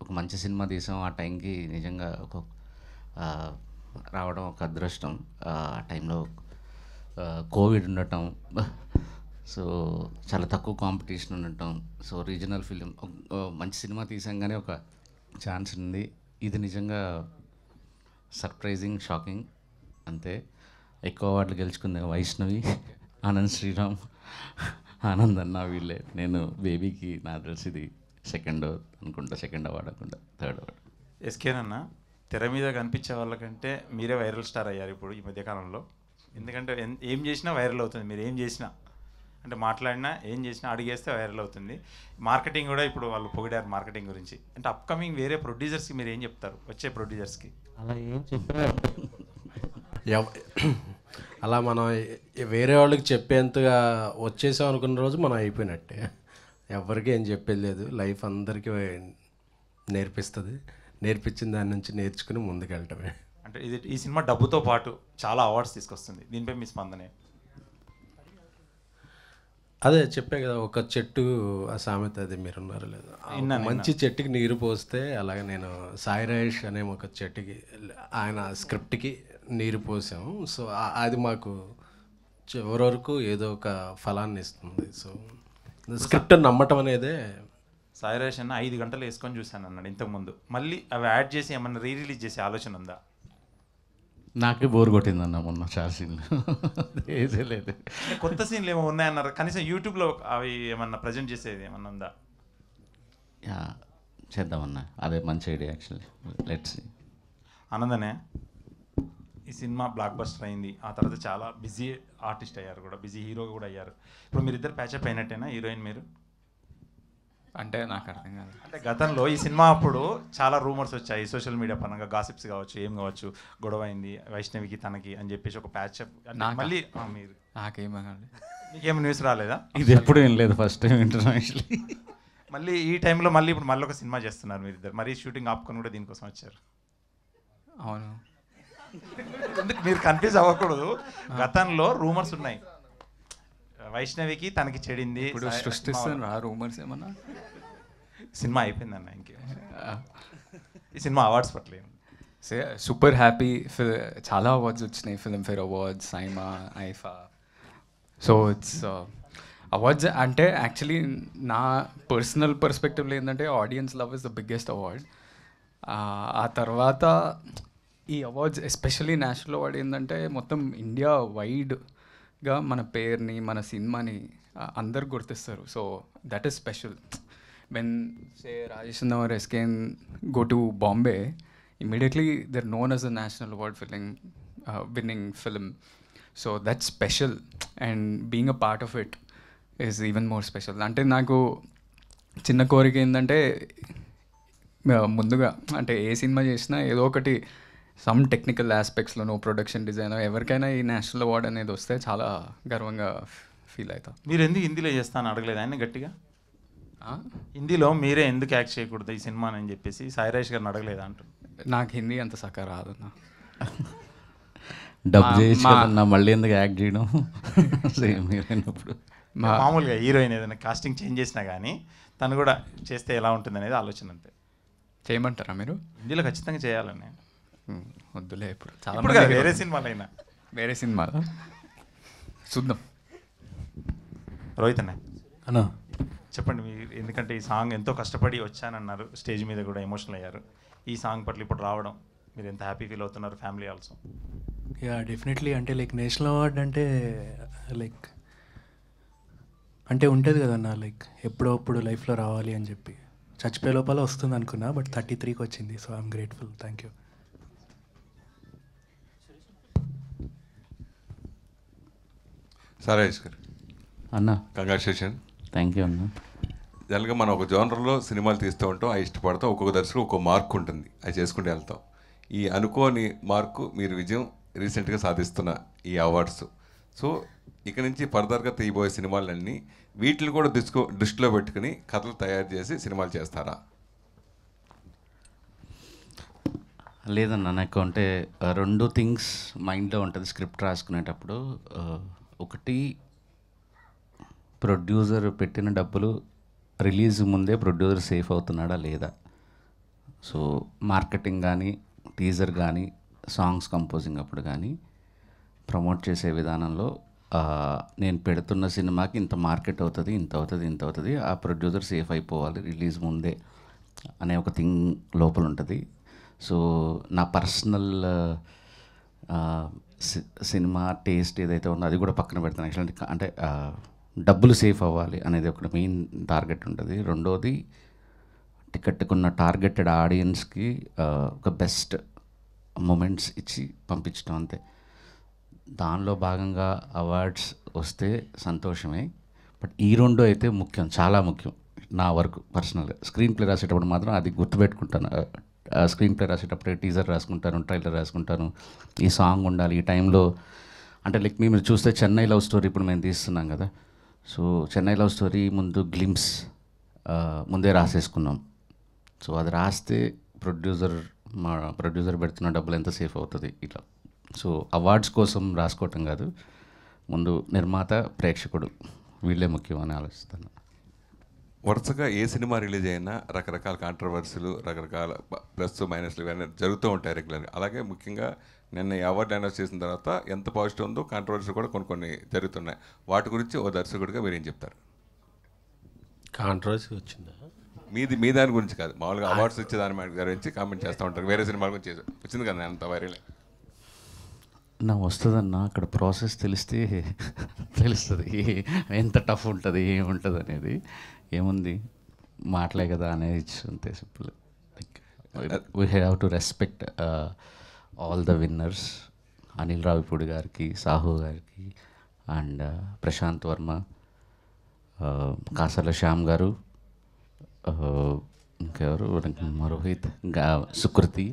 ఒక మంచి సినిమా తీసాం. ఆ టైంకి నిజంగా రావడం ఒక అదృష్టం. ఆ టైంలో కోవిడ్ ఉండటం, సో చాలా తక్కువ కాంపిటీషన్ ఉండటం, సో రీజనల్ ఫిలిం మంచి సినిమా తీసాం కానీ ఒక ఛాన్స్ ఉంది. ఇది నిజంగా సర్ప్రైజింగ్, షాకింగ్ అంతే. ఎక్కువ అవార్డులు గెలుచుకుంది వైష్ణవి, ఆనంద్ శ్రీరామ్, ఆనంద్ అన్న వీళ్ళే. నేను బేబీకి నాకు తెలిసి ఇది సెకండ్ అవార్డు అనుకుంటా, థర్డ్ అవార్డు. ఎస్కేనన్నా, తెర మీద కనిపించే వాళ్ళకంటే మీరే వైరల్ స్టార్ అయ్యారు ఇప్పుడు ఈ మధ్యకాలంలో. ఎందుకంటే ఏం చేసినా వైరల్ అవుతుంది. మీరు ఏం చేసినా, అంటే మాట్లాడినా ఏం చేసినా అడిగేస్తే వైరల్ అవుతుంది. మార్కెటింగ్ కూడా ఇప్పుడు వాళ్ళు పొగిడారు మార్కెటింగ్ గురించి. అంటే అప్కమింగ్ వేరే ప్రొడ్యూసర్స్కి మీరు ఏం చెప్తారు? వచ్చే ప్రొడ్యూసర్స్కి అలా ఏం చెప్పారు? అలా మనం వేరే వాళ్ళకి చెప్పేంతగా వచ్చేసాం అనుకున్న రోజు మనం అయిపోయినట్టే. ఎవరికి ఏం చెప్పేది లేదు. లైఫ్ అందరికీ నేర్పిస్తుంది. నేర్పించిన దాని నుంచి నేర్చుకుని ముందుకెళ్ళటమే. అంటే ఈ సినిమా డబ్బుతో పాటు చాలా అవార్డ్స్ తీసుకొస్తుంది. దీనిపై మీ స్పందనే? అదే చెప్పే కదా, ఒక చెట్టు ఆ సామెత, అది మీరున్నారు లేదా, మంచి చెట్టుకి నీరు పోస్తే అలాగే నేను సాయి రాజేష్ అనే ఒక చెట్టుకి ఆయన స్క్రిప్ట్కి నీరు పోసాము. సో అది మాకు చివరి వరకు ఏదో ఒక ఫలాన్ని ఇస్తుంది. సో స్క్రిప్ట్ నమ్మటం అనేదే సాయిరాజ్ అన్న 5 గంటలు వేసుకొని చూశాను అన్నాడు ఇంతకుముందు. మళ్ళీ అవి యాడ్ చేసి ఏమన్నా రీరిలీజ్ చేసే ఆలోచన ఉందా? నాకే బోర్ కొట్టిందన్న మొన్న చాలా సీన్లు ఏదే లేదు. కొత్త సీన్లు ఏమో ఉన్నాయన్నారు, కనీసం యూట్యూబ్లో అవి ఏమన్నా ప్రజెంట్ చేసేది ఏమన్నా ఉందా? యా చేద్దామన్నా, అదే మంచి ఐడియా యాక్చువల్లీ. Let's see. ఆనందనే ఈ సినిమా బ్లాక్ బస్టర్ అయింది, ఆ తర్వాత చాలా బిజీ ఆర్టిస్ట్ అయ్యారు కూడా, బిజీ హీరో కూడా అయ్యారు. ఇప్పుడు మీరిద్దరు ప్యాచప్ అయినట్టేనా హీరోయిన్ మీరు? అంటే నాకు అర్థం కాదు. అంటే గతంలో ఈ సినిమా అప్పుడు చాలా రూమర్స్ వచ్చాయి సోషల్ మీడియా పరంగా, గాసిప్స్ కావచ్చు ఏం కావచ్చు, గొడవ అయింది వైష్ణవికి తనకి అని చెప్పేసి ఒక ప్యాచప్. మళ్ళీ మీరు నాకేమీ మీకేం న్యూస్ రాలేదా? ఇది ఎప్పుడు ఏం లేదు, ఫస్ట్ టైం వింటున్నాం యాక్చువల్లీ. మళ్ళీ ఈ టైంలో మళ్ళీ ఇప్పుడు మళ్ళీ ఒక సినిమా చేస్తున్నారు మీరిద్దరు, మరీ షూటింగ్ ఆపుకొని కూడా దీనికోసం వచ్చారు. అవును, మీరు కన్ఫ్యూజ్ అవ్వకూడదు. గతంలో రూమర్స్ ఉన్నాయి, వైష్ణవికి తనకి చెడింది. ఇప్పుడు సృష్టిస్తున్నా రూమర్స్ ఏమన్నా? సినిమా అయిపోయిందన్న, ఇంకే ఈ సినిమా అవార్డ్స్ పట్టలేదు. Super happy. చాలా అవార్డ్స్ వచ్చినాయి, Filmfare awards, SIIMA, IIFA. So it's awards అంటే యాక్చువల్లీ నా పర్సనల్ పర్స్పెక్టివ్లో ఏంటంటే audience love is the biggest award. ఆ తర్వాత ఈ అవార్డ్స్ ఎస్పెషల్లీ నేషనల్ అవార్డ్ ఏంటంటే మొత్తం ఇండియా వైడ్గా మన పేరుని మన సినిమాని అందరు గుర్తిస్తారు. So that is special. When say Rajesh or SKN go to Bombay, immediately they're known as a national award winning film. So that's special, and being a part of it is even more special. అంటే నాకు చిన్న కోరిక ఏంటంటే ముందుగా అంటే ఏ సినిమా చేసినా ఏదో ఒకటి సమ్ టెక్నికల్ ఆస్పెక్ట్స్లోనో ప్రొడక్షన్ డిజైన్ ఎవరికైనా ఈ నేషనల్ అవార్డ్ అనేది వస్తే చాలా గర్వంగా ఫీల్ అవుతా. మీరు ఎందుకు హిందీలో చేస్తాను అడగలేదు ఆయన గట్టిగా? హిందీలో మీరే ఎందుకు యాక్ట్ చేయకూడదు ఈ సినిమా అని చెప్పేసి సాయిరాజ్ గారిని అడగలేదా అంటారు? నాకు హిందీ అంత సక్క రాదన్నా. డబ్ చేయొచ్చు మళ్ళీ ఎందుకు యాక్ట్ చేయడం సేమ్ హీరోయినప్పుడు. మామూలుగా హీరోయిన్ ఏదైనా కాస్టింగ్ చేంజ్ చేసినా కానీ తను కూడా చేస్తే ఎలా ఉంటుంది అనేది ఆలోచన అంతే. చేయమంటారా మీరు? హిందీలో ఖచ్చితంగా చేయాలని. వద్దులే ఇప్పుడు చాలా వేరే సినిమాలైనా. వేరే సినిమాలు చూద్దాం. రోహిత్ అన్నా చెప్పండి మీరు, ఎందుకంటే ఈ సాంగ్ ఎంతో కష్టపడి వచ్చానన్నారు, స్టేజ్ మీద కూడా ఎమోషనల్ అయ్యారు. ఈ సాంగ్ పట్ల ఇప్పుడు రావడం మీరు ఎంత హ్యాపీ ఫీల్ అవుతున్నారు, ఫ్యామిలీ ఆల్సో? Yeah definitely. అంటే లైక్ నేషనల్ అవార్డ్ అంటే లైక్ అంటే ఉంటుంది కదన్నా, లైక్ ఎప్పుడో అప్పుడు లైఫ్లో రావాలి అని చెప్పి చచ్చిపోయే లోపల వస్తుంది అనుకున్నా, బట్ 33కి వచ్చింది. So I'm grateful. Thank you. Sairaj గారు అన్న కంగ్రాచులేషన్. థ్యాంక్ యూ అన్న. జనరల్గా మనం ఒక జోనర్లో సినిమాలు తీస్తూ ఉంటాం, అవి ఇష్టపడతాం. ఒక్కొక్క దర్శకుడు ఒక్కొక్క మార్క్ ఉంటుంది, అది చేసుకుంటూ వెళ్తాం. ఈ అనుకోని మార్కు మీరు విజయం రీసెంట్గా సాధిస్తున్న ఈ అవార్డ్స్. సో ఇక నుంచి ఫర్దర్గా తీయబోయే సినిమాలన్నీ వీటిని కూడా దృష్టిలో పెట్టుకుని కథలు తయారు చేసి సినిమాలు చేస్తారా? లేదన్న, నాకు అంటే రెండు థింగ్స్ మైండ్లో ఉంటుంది స్క్రిప్ట్ రాసుకునేటప్పుడు. ఒకటి, ప్రొడ్యూసర్ పెట్టిన డబ్బులు రిలీజ్ ముందే ప్రొడ్యూసర్ సేఫ్ అవుతున్నాడా లేదా. సో మార్కెటింగ్ కానీ, టీజర్ కానీ, సాంగ్స్ కంపోజింగ్ అప్పుడు కానీ, ప్రమోట్ చేసే విధానంలో నేను పెడుతున్న సినిమాకి ఇంత మార్కెట్ అవుతుంది, ఇంత అవుతుంది, ఇంత అవుతుంది, ఆ ప్రొడ్యూసర్ సేఫ్ అయిపోవాలి రిలీజ్ ముందే అనే ఒక థింగ్ లోపల ఉంటుంది. సో నా పర్సనల్ సినిమా టేస్ట్ ఏదైతే ఉందో అది కూడా పక్కన పెడతాను యాక్చువల్లీ. అంటే డబ్బులు సేఫ్ అవ్వాలి అనేది ఒక మెయిన్ టార్గెట్ ఉంటుంది. రెండోది, టికెట్కున్న టార్గెటెడ్ ఆడియన్స్కి ఒక బెస్ట్ మూమెంట్స్ ఇచ్చి పంపించడం అంతే. దానిలో భాగంగా అవార్డ్స్ వస్తే సంతోషమే, బట్ ఈ రెండు అయితే ముఖ్యం, చాలా ముఖ్యం నా వరకు పర్సనల్గా. స్క్రీన్ ప్లే రాసేటప్పుడు మాత్రం అది గుర్తుపెట్టుకుంటాను. స్క్రీన్ ప్లే రాసేటప్పుడు టీజర్ రాసుకుంటాను, ట్రైలర్ రాసుకుంటాను, ఈ సాంగ్ ఉండాలి ఈ టైంలో. అంటే లైక్ మీరు చూస్తే చెన్నై లవ్ స్టోరీ ఇప్పుడు మేము తీస్తున్నాం కదా. సో చెన్నై లవ్ స్టోరీ ముందు గ్లిమ్స్ ముందే రాసేసుకున్నాం. సో అది రాస్తే మా ప్రొడ్యూసర్ పెడుతున్న డబ్బులు ఎంత సేఫ్ అవుతుంది ఇట్లా. సో అవార్డ్స్ కోసం రాసుకోవటం కాదు, ముందు నిర్మాత, ప్రేక్షకుడు వీళ్ళే ముఖ్యం అని ఆలోచిస్తాను. వరుసగా ఏ సినిమా రిలీజ్ అయినా రకరకాల కాంట్రవర్సీలు, రకరకాల ప్లస్ మైనస్లు ఇవన్నీ జరుగుతూ ఉంటాయి రెగ్యులర్గా. అలాగే ముఖ్యంగా నిన్న ఈ అవార్డు అనౌన్స్ చేసిన తర్వాత ఎంత పాజిటివ్ ఉందో కాంట్రవర్సీ కూడా కొన్ని జరుగుతున్నాయి. వాటి గురించి ఓ దర్శకుడిగా మీరు ఏం చెప్తారు? కాంట్రవర్సీ వచ్చిందా? మీ దాని గురించి కాదు, మామూలుగా అవార్డ్స్ ఇచ్చే దాని గురించి కామెంట్ చేస్తూ ఉంటారు. వేరే సినిమాల గురించి వచ్చింది కదా అంత వైరల్. నా వస్తుందన్న అక్కడ ప్రాసెస్ తెలిస్తే తెలుస్తుంది ఎంత టఫ్ ఉంటుంది ఏముంటుంది అనేది. ఏముంది మాటలే కదా అనేది అంతే simple. Like we have to respect all the winners. Anil Ravipudi గారికి, సాహు గారికి అండ్ ప్రశాంత్ వర్మ, కాసర్ల శ్యామ్ గారు, ఇంకెవరు, రోహిత్, సుకృతి,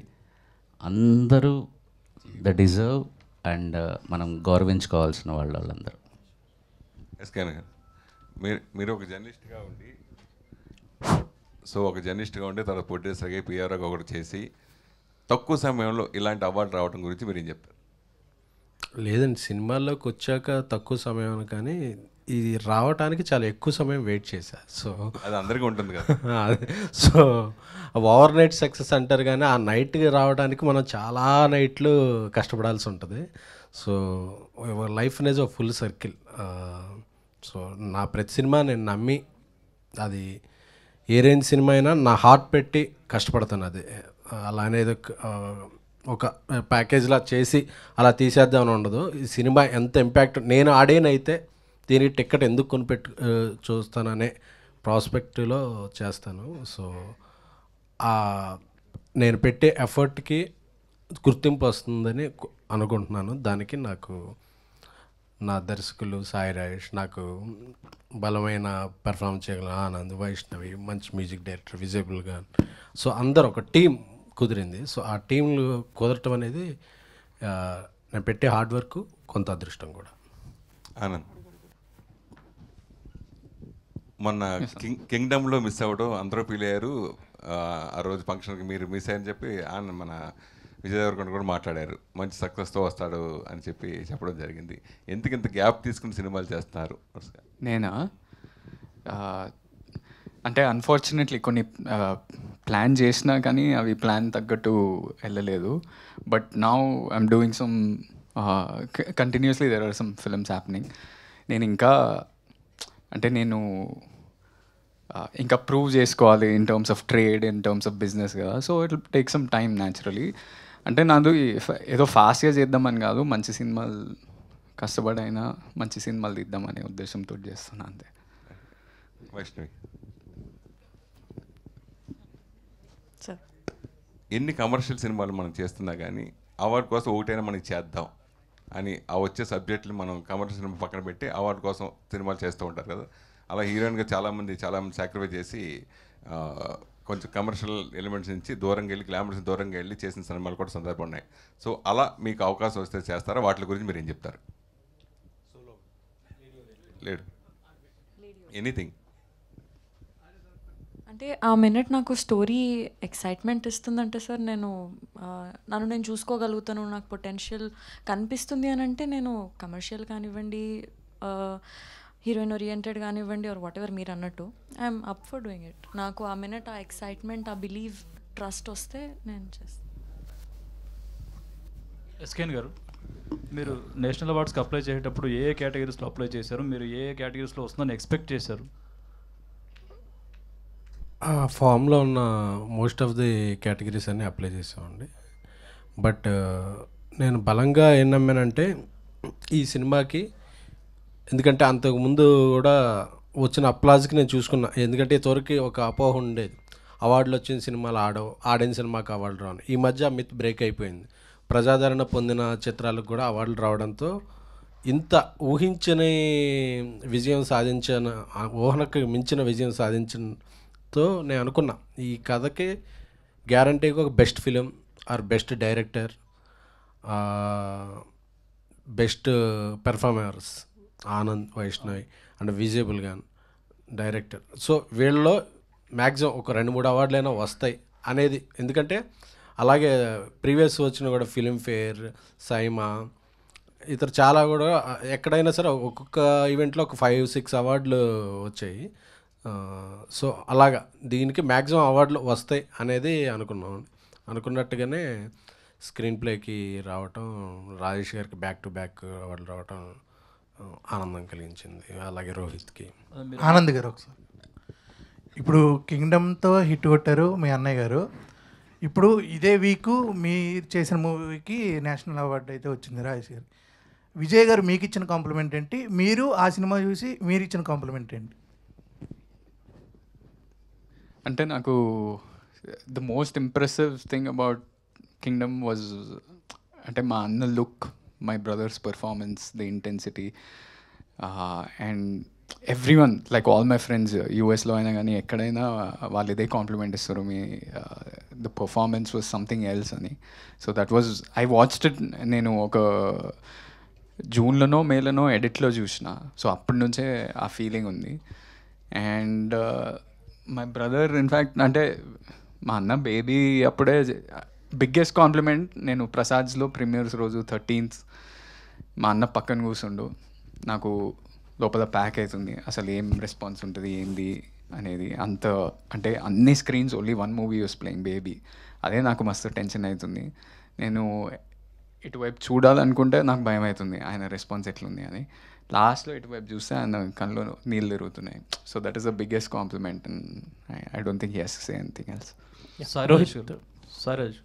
అందరూ ద డిజర్వ్ అండ్ మనం గౌరవించుకోవాల్సిన వాళ్ళందరూ. ఎస్కేన్ గారు, మీరు ఒక జర్నలిస్ట్గా ఉండి, ఒక జర్నలిస్ట్గా ఉండి తర్వాత ప్రొడ్యూసర్గా పిఆర్ఓగా ఒకటి చేసి తక్కువ సమయంలో ఇలాంటి అవార్డు రావడం గురించి మీరు ఏం చెప్తారు? లేదండి, సినిమాల్లోకి వచ్చాక తక్కువ సమయం కానీ ఇది రావడానికి చాలా ఎక్కువ సమయం వెయిట్ చేశా. సో అది అందరికీ ఉంటుంది కదా. సో ఓవర్ నైట్ సక్సెస్ అంటారు కానీ ఆ నైట్కి రావడానికి మనం చాలా నైట్లు కష్టపడాల్సి ఉంటుంది. సో లైఫ్ అనేది ఒక ఫుల్ సర్కిల్. సో నా ప్రతి సినిమా నేను నమ్మి, అది ఏ రేంజ్ సినిమా అయినా నా హార్ట్ పెట్టి కష్టపడతాను. అది అలా అనేది ఒక ప్యాకేజ్లా చేసి అలా తీసేద్దామని ఉండదు. ఈ సినిమా ఎంత ఇంపాక్ట్, నేను ఆడేనైతే దీనికి టికెట్ ఎందుకు కొనిపెట్టు చూస్తాననే ప్రాస్పెక్టివ్లో చేస్తాను. సో నేను పెట్టే ఎఫర్ట్కి గుర్తింపు వస్తుందని అనుకుంటున్నాను. దానికి నాకు నా దర్శకులు సాయి రాజేష్, నాకు బలమైన పెర్ఫార్మ్ చేయగల ఆనంద్, వైష్ణవి, మంచి మ్యూజిక్ డైరెక్టర్ విజయబుల్ గాన్, సో అందరు ఒక టీం కుదిరింది. సో ఆ టీంలు కుదరటం అనేది నేను పెట్టే హార్డ్ వర్క్, కొంత అదృష్టం కూడా. ఆనంద్, మొన్న కింగ్డమ్లో మిస్ అవ్వడం అందరూ ఫీల్ అయ్యారు. ఆ రోజు ఫంక్షన్కి మీరు మిస్ అయ్యని చెప్పి మన విజయ్ దేవరకొండ కూడా మాట్లాడారు, మంచి సక్సెస్తో వస్తాడు అని చెప్పి చెప్పడం జరిగింది. ఎందుకు ఇంత గ్యాప్ తీసుకుని సినిమాలు చేస్తున్నారు? నేనా అంటే అన్ఫార్చునేట్లీ కొన్ని ప్లాన్ చేసినా కానీ అవి ప్లాన్ తగ్గట్టు వెళ్ళలేదు. But now I'm doing some continuously there are some films happening. నేను ఇంకా ఇంకా ప్రూవ్ చేసుకోవాలి in terms of trade, in terms of business కదా. So it will take some time naturally. అంటే నాది ఏదో ఫాస్ట్గా చేద్దామని కాదు, మంచి సినిమాలు కష్టపడైనా మంచి సినిమాలు తీద్దామనే ఉద్దేశంతో చేస్తున్నా అంతే. వైష్ణవి, ఎన్ని కమర్షియల్ సినిమాలు మనం చేస్తున్నా కానీ అవార్డు కోసం ఒకటైనా మనకి చేద్దాం అని ఆ వచ్చే సబ్జెక్టులు మనం కమర్షియల్ సినిమా పక్కన పెట్టి అవార్డు కోసం సినిమాలు చేస్తూ ఉంటారు కదా. అలా హీరోయిన్గా చాలామంది సాక్రిఫైస్ చేసి కొంచెం కమర్షియల్ ఎలిమెంట్స్ నుంచి దూరంగా వెళ్ళి, గ్లామర్స్ దూరంగా వెళ్ళి చేసిన సినిమాలు కూడా సందర్భం ఉన్నాయి. సో అలా మీకు అవకాశం వస్తే చేస్తారా? వాటి గురించి మీరు ఏం చెప్తారు? లేడు ఎనీథింగ్ అంటే ఆ మినిట్ నాకు స్టోరీ ఎక్సైట్మెంట్ ఇస్తుందంటే సార్, నన్ను నేను చూసుకోగలుగుతాను, నాకు పొటెన్షియల్ కనిపిస్తుంది అని అంటే నేను కమర్షియల్ కానివ్వండి, హీరోయిన్ ఓరియంటెడ్ కానివ్వండి, ఆర్ వాట్ ఎవర్ మీరు అన్నట్టు I'm up for doing it. నాకు ఆ మినిట్ ఆ ఎక్సైట్మెంట్, ఆ బిలీవ్, ట్రస్ట్ వస్తే నేను చేస్తాను. ఎస్కేన్ గారు, మీరు నేషనల్ అవార్డ్స్కి అప్లై చేసేటప్పుడు ఏ కేటగిరీస్లో అప్లై చేశారు? మీరు ఏ కేటగిరీస్లో వస్తుందని ఎక్స్పెక్ట్ చేశారు? ఫామ్లో ఉన్న మోస్ట్ ఆఫ్ ది కేటగిరీస్ అన్నీ అప్లై చేసామండి. బట్ నేను బలంగా ఏం నమ్మానంటే ఈ సినిమాకి, ఎందుకంటే అంతకుముందు కూడా వచ్చిన అప్లాజ్కి నేను చూసుకున్నా. ఎందుకంటే ఇంతవరకు ఒక అపోహ ఉండేది, అవార్డులు వచ్చిన సినిమాలు ఆడిన సినిమాకి అవార్డు రాను. ఈ మధ్య మిత్ బ్రేక్ అయిపోయింది. ప్రజాదరణ పొందిన చిత్రాలకు కూడా అవార్డులు రావడంతో ఇంత ఊహించని విజయం సాధించిన, ఊహనకు మించిన విజయం సాధించడంతో నేను అనుకున్నా ఈ కథకి గ్యారంటీగా ఒక best film or best director, best performers Anand, Vaishnavi and విజయబుల్ గాన్ డైరెక్టర్. సో వీళ్ళలో మ్యాక్సిమం ఒక 2-3 అవార్డులైనా వస్తాయి అనేది. ఎందుకంటే అలాగే ప్రీవియస్ వచ్చిన కూడా ఫిలింఫేర్, సైమా, ఇతర చాలా కూడా ఎక్కడైనా సరే ఒక్కొక్క ఈవెంట్లో ఒక 5-6 అవార్డులు వచ్చాయి. సో అలాగా దీనికి మ్యాక్సిమం అవార్డులు వస్తాయి అనేది అనుకున్నట్టుగానే స్క్రీన్ ప్లేకి రావటం, రాజేష్ గారికి బ్యాక్ టు బ్యాక్ అవార్డులు రావటం ఆనందం కలిగించింది. అలాగే రోహిత్కి. ఆనంద్ గారు, ఒకసారి ఇప్పుడు కింగ్డమ్తో హిట్ కొట్టారు మీ అన్నయ్య గారు. ఇప్పుడు ఇదే వీకు మీరు చేసిన మూవీకి నేషనల్ అవార్డు అయితే వచ్చింది రాజేష్ గారు. విజయ్ గారు మీకు ఇచ్చిన కాంప్లిమెంట్ ఏంటి, మీరు ఆ సినిమా చూసి మీరు ఇచ్చిన కాంప్లిమెంట్ ఏంటి? అంటే నాకు the most impressive thing about Kingdom was అంటే మా అన్న look, my brother's performance, the intensity and everyone like all my friends యూఎస్లో అయినా కానీ ఎక్కడైనా వాళ్ళు ఇదే కాంప్లిమెంట్ ఇస్తారు, మీ the performance was something else అని. So that was I watched it. నేను ఒక జూన్లోనో మేలోనో ఎడిట్లో చూసిన. సో అప్పటి నుంచే ఆ ఫీలింగ్ ఉంది. అండ్ మై బ్రదర్ ఇన్ఫ్యాక్ట్ అంటే మా అన్న బేబీ అప్పుడే బిగ్గెస్ట్ కాంప్లిమెంట్. నేను ప్రసాద్స్లో ప్రీమియర్స్ రోజు 13th మా అన్న పక్కన కూర్చుండు. నాకు లోపల ప్యాక్ అవుతుంది, అసలు ఏం రెస్పాన్స్ ఉంటుంది ఏంది అనేది. అంత అంటే అన్ని screens only one movie use playing baby. అదే నాకు మస్తు టెన్షన్ అవుతుంది. నేను ఇటువైపు చూడాలనుకుంటే నాకు భయం అవుతుంది ఆయన రెస్పాన్స్ ఎట్లుంది అని. లాస్ట్లో ఇటువైపు చూస్తే ఆయన కళ్ళు నీళ్ళు తిరుగుతున్నాయి. So that is the biggest compliment and I don't think he has to say anything else. Sairaj,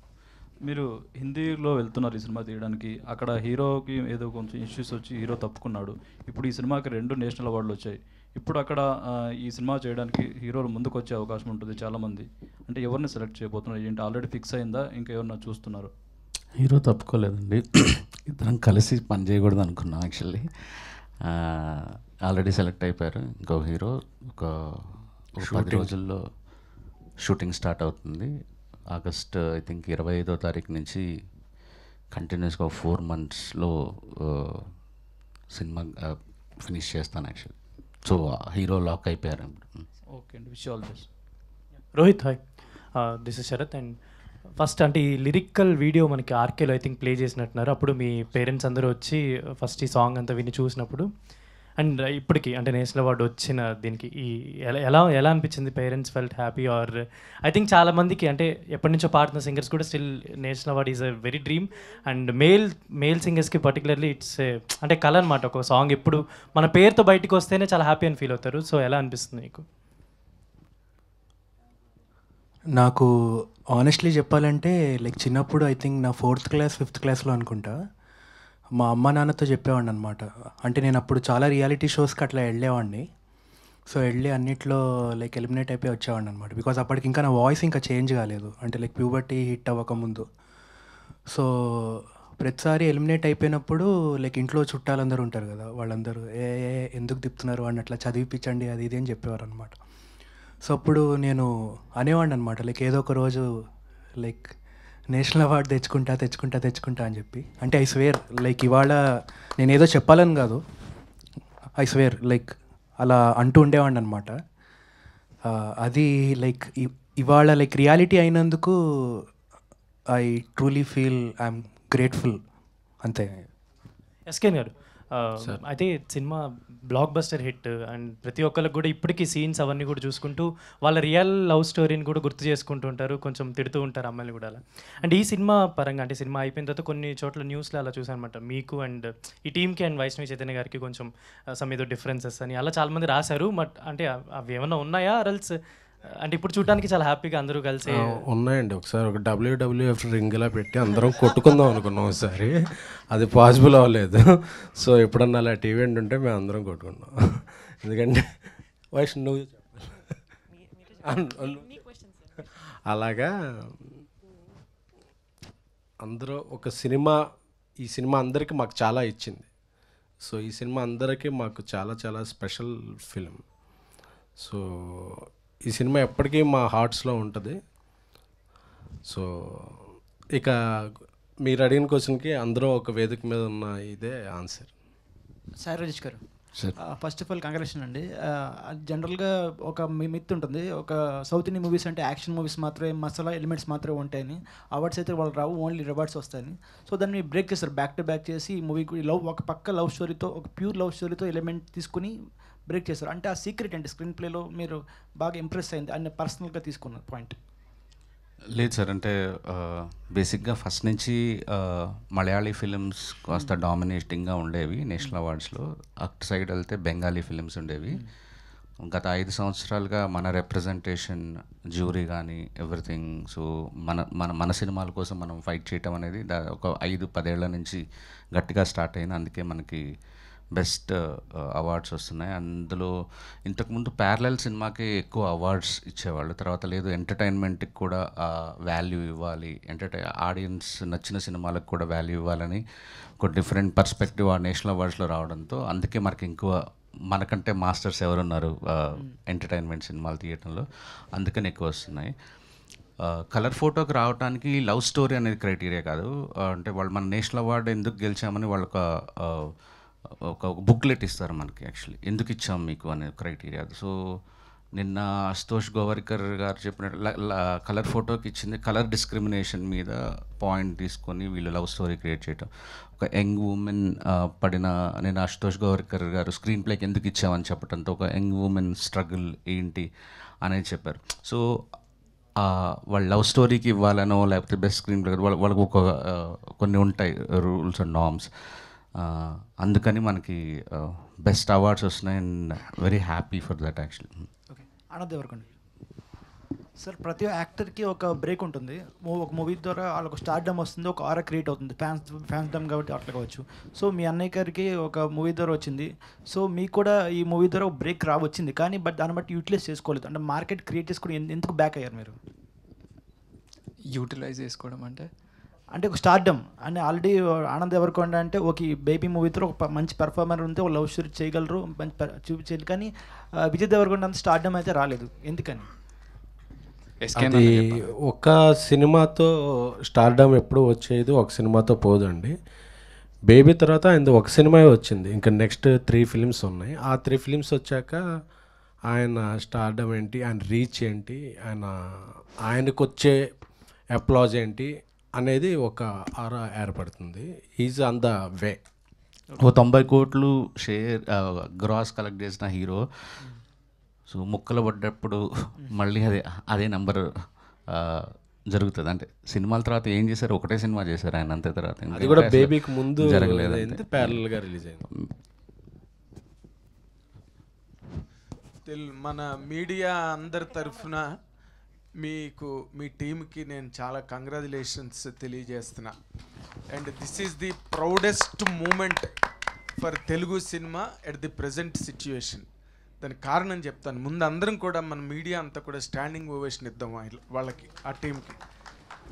మీరు హిందీలో వెళ్తున్నారు ఈ సినిమా తీయడానికి. అక్కడ హీరోకి ఏదో కొంచెం ఇష్యూస్ వచ్చి హీరో తప్పుకున్నాడు. ఇప్పుడు ఈ సినిమాకి 2 నేషనల్ అవార్డులు వచ్చాయి. ఇప్పుడు అక్కడ ఈ సినిమా చేయడానికి హీరోలు ముందుకు వచ్చే అవకాశం ఉంటుంది చాలామంది. అంటే ఎవరిని సెలెక్ట్ చేయబోతున్నారు ఏంటి, ఆల్రెడీ ఫిక్స్ అయిందా, ఇంకా ఎవరన్నా చూస్తున్నారు? హీరో తప్పుకోలేదండి, ఇద్దరం కలిసి పని చేయకూడదు అనుకున్నాం యాక్చువల్లీ. ఆల్రెడీ సెలెక్ట్ అయిపోయారు. ఇంకో హీరో ఒక 10 రోజుల్లో షూటింగ్ స్టార్ట్ అవుతుంది. ఆగస్ట్ ఐ థింక్ 25వ తారీఖు నుంచి కంటిన్యూస్గా 4 monthsలో సినిమా ఫినిష్ చేస్తాను యాక్చువల్లీ. సో హీరో లాక్ అయిపోయారు. ఓకే అండి, wish all best. Rohit, hi, this is Sharath. And first అంటే ఈ లిరికల్ వీడియో మనకి ఆర్కేలో ఐ థింక్ ప్లే చేసినట్టున్నారు. అప్పుడు మీ పేరెంట్స్ అందరూ వచ్చి ఫస్ట్ ఈ సాంగ్ అంతా విని చూసినప్పుడు అండ్ ఇప్పటికి అంటే నేషనల్ అవార్డు వచ్చిన దీనికి ఈ ఎలా అనిపించింది? Parents felt happy or I think చాలామందికి అంటే ఎప్పటి నుంచో పాడుతున్న సింగర్స్ కూడా still national award is a very dream. And male సింగర్స్కి పర్టికులర్లీ ఇట్స్ అంటే కళ అనమాట. ఒక సాంగ్ ఎప్పుడు మన పేరుతో బయటకు వస్తేనే చాలా హ్యాపీ అని ఫీల్ అవుతారు. సో ఎలా అనిపిస్తుంది మీకు? నాకు ఆనెస్ట్లీ చెప్పాలంటే లైక్ చిన్నప్పుడు ఐ థింక్ నా 4th క్లాస్ 5th క్లాస్లో అనుకుంటా మా అమ్మ నాన్నతో చెప్పేవాడిని అనమాట. అంటే నేను అప్పుడు చాలా రియాలిటీ షోస్కి అట్లా వెళ్ళేవాడిని. సో వెళ్ళి అన్నిట్లో లైక్ ఎలిమినేట్ అయిపోయి వచ్చేవాడిని అనమాట. బికాజ్ అప్పటికి ఇంకా నా వాయిస్ ఇంకా చేంజ్ కాలేదు, అంటే లైక్ ప్యూబర్టీ హిట్ అవ్వకముందు. సో ప్రతిసారి ఎలిమినేట్ అయిపోయినప్పుడు లైక్ ఇంట్లో చుట్టాలందరూ ఉంటారు కదా, వాళ్ళందరూ ఎందుకు తిప్పుతున్నారు అని అట్లా చదివిపించండి అది ఇది అని చెప్పేవారు అనమాట. సో అప్పుడు నేను అనేవాడిని అనమాట లైక్ ఏదో ఒక రోజు లైక్ నేషనల్ అవార్డు తెచ్చుకుంటా అని చెప్పి. అంటే ఐ స్వేర్ లైక్ ఇవాళ నేను ఏదో చెప్పాలని కాదు, ఐ స్వేర్ లైక్ అలా అంటూ ఉండేవాడిని అనమాట. అది లైక్ ఇవాళ లైక్ రియాలిటీ అయినందుకు I truly feel I'm grateful అంతే. ఎస్కేన్ గారు, అయితే cinema block buster hit and ప్రతి ఒక్కరికి కూడా ఇప్పటికీ సీన్స్ అవన్నీ కూడా చూసుకుంటూ వాళ్ళ రియల్ లవ్ స్టోరీని కూడా గుర్తు చేసుకుంటూ ఉంటారు, కొంచెం తిడుతూ ఉంటారు అమ్మాయిలు కూడా అలా. అండ్ ఈ సినిమా పరంగా అంటే సినిమా అయిపోయిన తర్వాత కొన్ని చోట్ల న్యూస్లో అలా చూసాను అనమాట, మీకు అండ్ ఈ టీమ్కి అండ్ వైష్ణవి చైతన్య గారికి కొంచెం సమ్ ఏదో డిఫరెన్సెస్ అని అలా చాలామంది రాశారు. బట్ అంటే అవి ఏమైనా ఉన్నాయా రల్స్ అంటే ఇప్పుడు చూడడానికి చాలా హ్యాపీగా అందరూ కలిసి ఉన్నాయండి. ఒకసారి ఒక WWF రింగ్లా పెట్టి అందరం కొట్టుకుందాం అనుకున్నాం ఒకసారి, అది పాసిబుల్ అవ్వలేదు. సో ఎప్పుడన్నా అలాంటి ఈవెంట్ ఉంటే మేము అందరం కొట్టుకున్నాం. ఎందుకంటే వైష్ణవ్ అలాగా అందరూ ఒక సినిమా, ఈ సినిమా అందరికీ మాకు చాలా ఇచ్చింది. సో ఈ సినిమా అందరికీ మాకు చాలా చాలా స్పెషల్ ఫిలిం. సో ఈ సినిమా ఎప్పటికీ మా హార్ట్స్లో ఉంటుంది. సో ఇక మీరు అడిగిన క్వశ్చన్కి అందరూ ఒక వేదిక మీద ఉన్న ఇదే ఆన్సర్. సాయిరాజ్ గారు, ఫస్ట్ ఆఫ్ ఆల్ కంగ్రాచులేషన్ అండి. జనరల్గా ఒక మిత్ ఉంటుంది, ఒక సౌత్ ఇండియన్ మూవీస్ అంటే యాక్షన్ మూవీస్ మాత్రమే, మసాలా ఎలిమెంట్స్ మాత్రమే ఉంటాయని, అవార్డ్స్ అయితే వాళ్ళు రావు, ఓన్లీ రివార్డ్స్ వస్తాయని. సో దాన్ని మీరు బ్రేక్ చేస్తారు, బ్యాక్ టు బ్యాక్ చేసి ఈ మూవీ లవ్ ఒక పక్క లవ్ స్టోరీతో, ఒక ప్యూర్ లవ్ స్టోరీతో ఎలిమెంట్ తీసుకుని బ్రేక్ చేస్తారు. అంటే ఆ సీక్రెట్ అంటే స్క్రీన్ ప్లేలో మీరు బాగా ఇంప్రెస్ అయింది అని పర్సనల్గా తీసుకున్న పాయింట్? లేదు సార్, అంటే బేసిక్గా ఫస్ట్ నుంచి మలయాళీ ఫిలిమ్స్ కాస్త డామినేటింగ్గా ఉండేవి నేషనల్ అవార్డ్స్లో. అటు సైడ్ వెళ్తే బెంగాలీ ఫిలిమ్స్ ఉండేవి. గత 5 సంవత్సరాలుగా మన రిప్రజెంటేషన్ జ్యూరీ కానీ ఎవ్రీథింగ్, సో మన మన మన సినిమాల కోసం మనం ఫైట్ చేయటం అనేది ఒక 5-10 ఏళ్ల నుంచి గట్టిగా స్టార్ట్ అయింది. అందుకే మనకి బెస్ట్ అవార్డ్స్ వస్తున్నాయి. అందులో ఇంతకుముందు ప్యారలల్ సినిమాకి ఎక్కువ అవార్డ్స్ ఇచ్చేవాళ్ళు, తర్వాత లేదు ఎంటర్టైన్మెంట్కి కూడా వాల్యూ ఇవ్వాలి, ఆడియన్స్ నచ్చిన సినిమాలకు కూడా వాల్యూ ఇవ్వాలని ఒక డిఫరెంట్ పర్స్పెక్టివ్ ఆ నేషనల్ అవార్డ్స్లో రావడంతో అందుకే మనకి ఇంకో మనకంటే మాస్టర్స్ ఎవరున్నారు ఎంటర్టైన్మెంట్ సినిమాలు తీయటంలో, అందుకని ఎక్కువ వస్తున్నాయి. కలర్ ఫోటోకి రావడానికి లవ్ స్టోరీ అనేది క్రైటీరియా కాదు. అంటే వాళ్ళు మన నేషనల్ అవార్డు ఎందుకు గెలిచామని వాళ్ళు ఒక బుక్లెట్ ఇస్తారు మనకి, యాక్చువల్లీ ఎందుకు ఇచ్చాం మీకు అనే క్రైటీరియా. సో నిన్న అశుతోష్ గోవర్కర్ గారు చెప్పినట్టు కలర్ ఫోటోకి ఇచ్చింది కలర్ డిస్క్రిమినేషన్ మీద పాయింట్ తీసుకొని వీళ్ళు లవ్ స్టోరీ క్రియేట్ చేయటం. ఒక యంగ్ ఉమెన్ పడిన, నేను అశుతోష్ గోవర్కర్ గారు స్క్రీన్ ప్లేకి ఎందుకు ఇచ్చామని చెప్పడంతో ఒక యంగ్ ఉమెన్ స్ట్రగుల్ ఏంటి అనేది చెప్పారు. సో వాళ్ళ లవ్ స్టోరీకి ఇవ్వాలనో లేకపోతే బెస్ట్ స్క్రీన్ ప్లే వాళ్ళకు కొన్ని ఉంటాయి రూల్స్ అండ్ నార్మ్స్. అందుకని మనకి బెస్ట్ అవార్డ్స్ వస్తున్నాయి and very happy for that actually. Okay, Anand Devarakonda sir, ప్రతి యాక్టర్కి ఒక బ్రేక్ ఉంటుంది. ఒక మూవీ ద్వారా వాళ్ళకు స్టార్డమ్ వస్తుంది, ఒక ఆరా క్రియేట్ అవుతుంది, ఫ్యాన్స్ డమ్ కాబట్టి అట్లా కావచ్చు. సో మీ అన్నయ్య గారికి ఒక మూవీ ద్వారా వచ్చింది, సో మీకు కూడా ఈ మూవీ ద్వారా ఒక బ్రేక్ వచ్చింది, కానీ బట్ దాన్ని బట్టి యూటిలైజ్ చేసుకోలేదు. అంటే మార్కెట్ క్రియేట్ చేసుకుని ఎందుకు బ్యాక్ అయ్యారు మీరు? యూటిలైజ్ చేసుకోవడం అంటే ఒక స్టార్డమ్ అంటే ఆల్రెడీ ఆనంద్ దేవరకొండ అంటే ఒక బేబీ మూవీతో ఒక మంచి పెర్ఫార్మర్ ఉంటే ఒక లవ్ స్టోరీ చేయగలరు, మంచి చూపించారు, కానీ విజయ్ దేవరకొండ అంత స్టార్డమ్ అయితే రాలేదు, ఎందుకని? అది ఒక సినిమాతో స్టార్డమ్ ఎప్పుడు వచ్చేది, ఒక సినిమాతో పోదండి. బేబీ తర్వాత ఆయన ఒక సినిమా వచ్చింది, ఇంకా నెక్స్ట్ 3 ఫిలిమ్స్ ఉన్నాయి. ఆ 3 ఫిలిమ్స్ వచ్చాక ఆయన స్టార్డమ్ ఏంటి, ఆయన రీచ్ ఏంటి, ఆయనకు వచ్చే అప్లాజ్ ఏంటి అనేది ఒక ఆరా ఏర్పడుతుంది. Is on the way. ఓ 90 కోట్లు షేర్ గ్రాస్ కలెక్ట్ చేసిన హీరో, సో ముక్కలు పడ్డప్పుడు మళ్ళీ అదే నెంబర్ జరుగుతుంది. అంటే సినిమాల తర్వాత ఏం చేశారు, ఒకటే సినిమా చేశారు ఆయన, అంతే. తర్వాత అది కూడా బేబీకి ముందు జరగలేదు, ప్యారలల్గా రిలీజ్ అయింది. మన మీడియా అందరి తరఫున మీకు, మీ టీంకి నేను చాలా కంగ్రాచులేషన్స్ తెలియజేస్తున్నా. And this is the proudest moment for Telugu cinema at the present situation. దానికి కారణం చెప్తాను. ముందు అందరం కూడా మన మీడియా అంతా కూడా స్టాండింగ్ ఓవేషన్ ఇద్దాం వాళ్ళకి, ఆ టీంకి.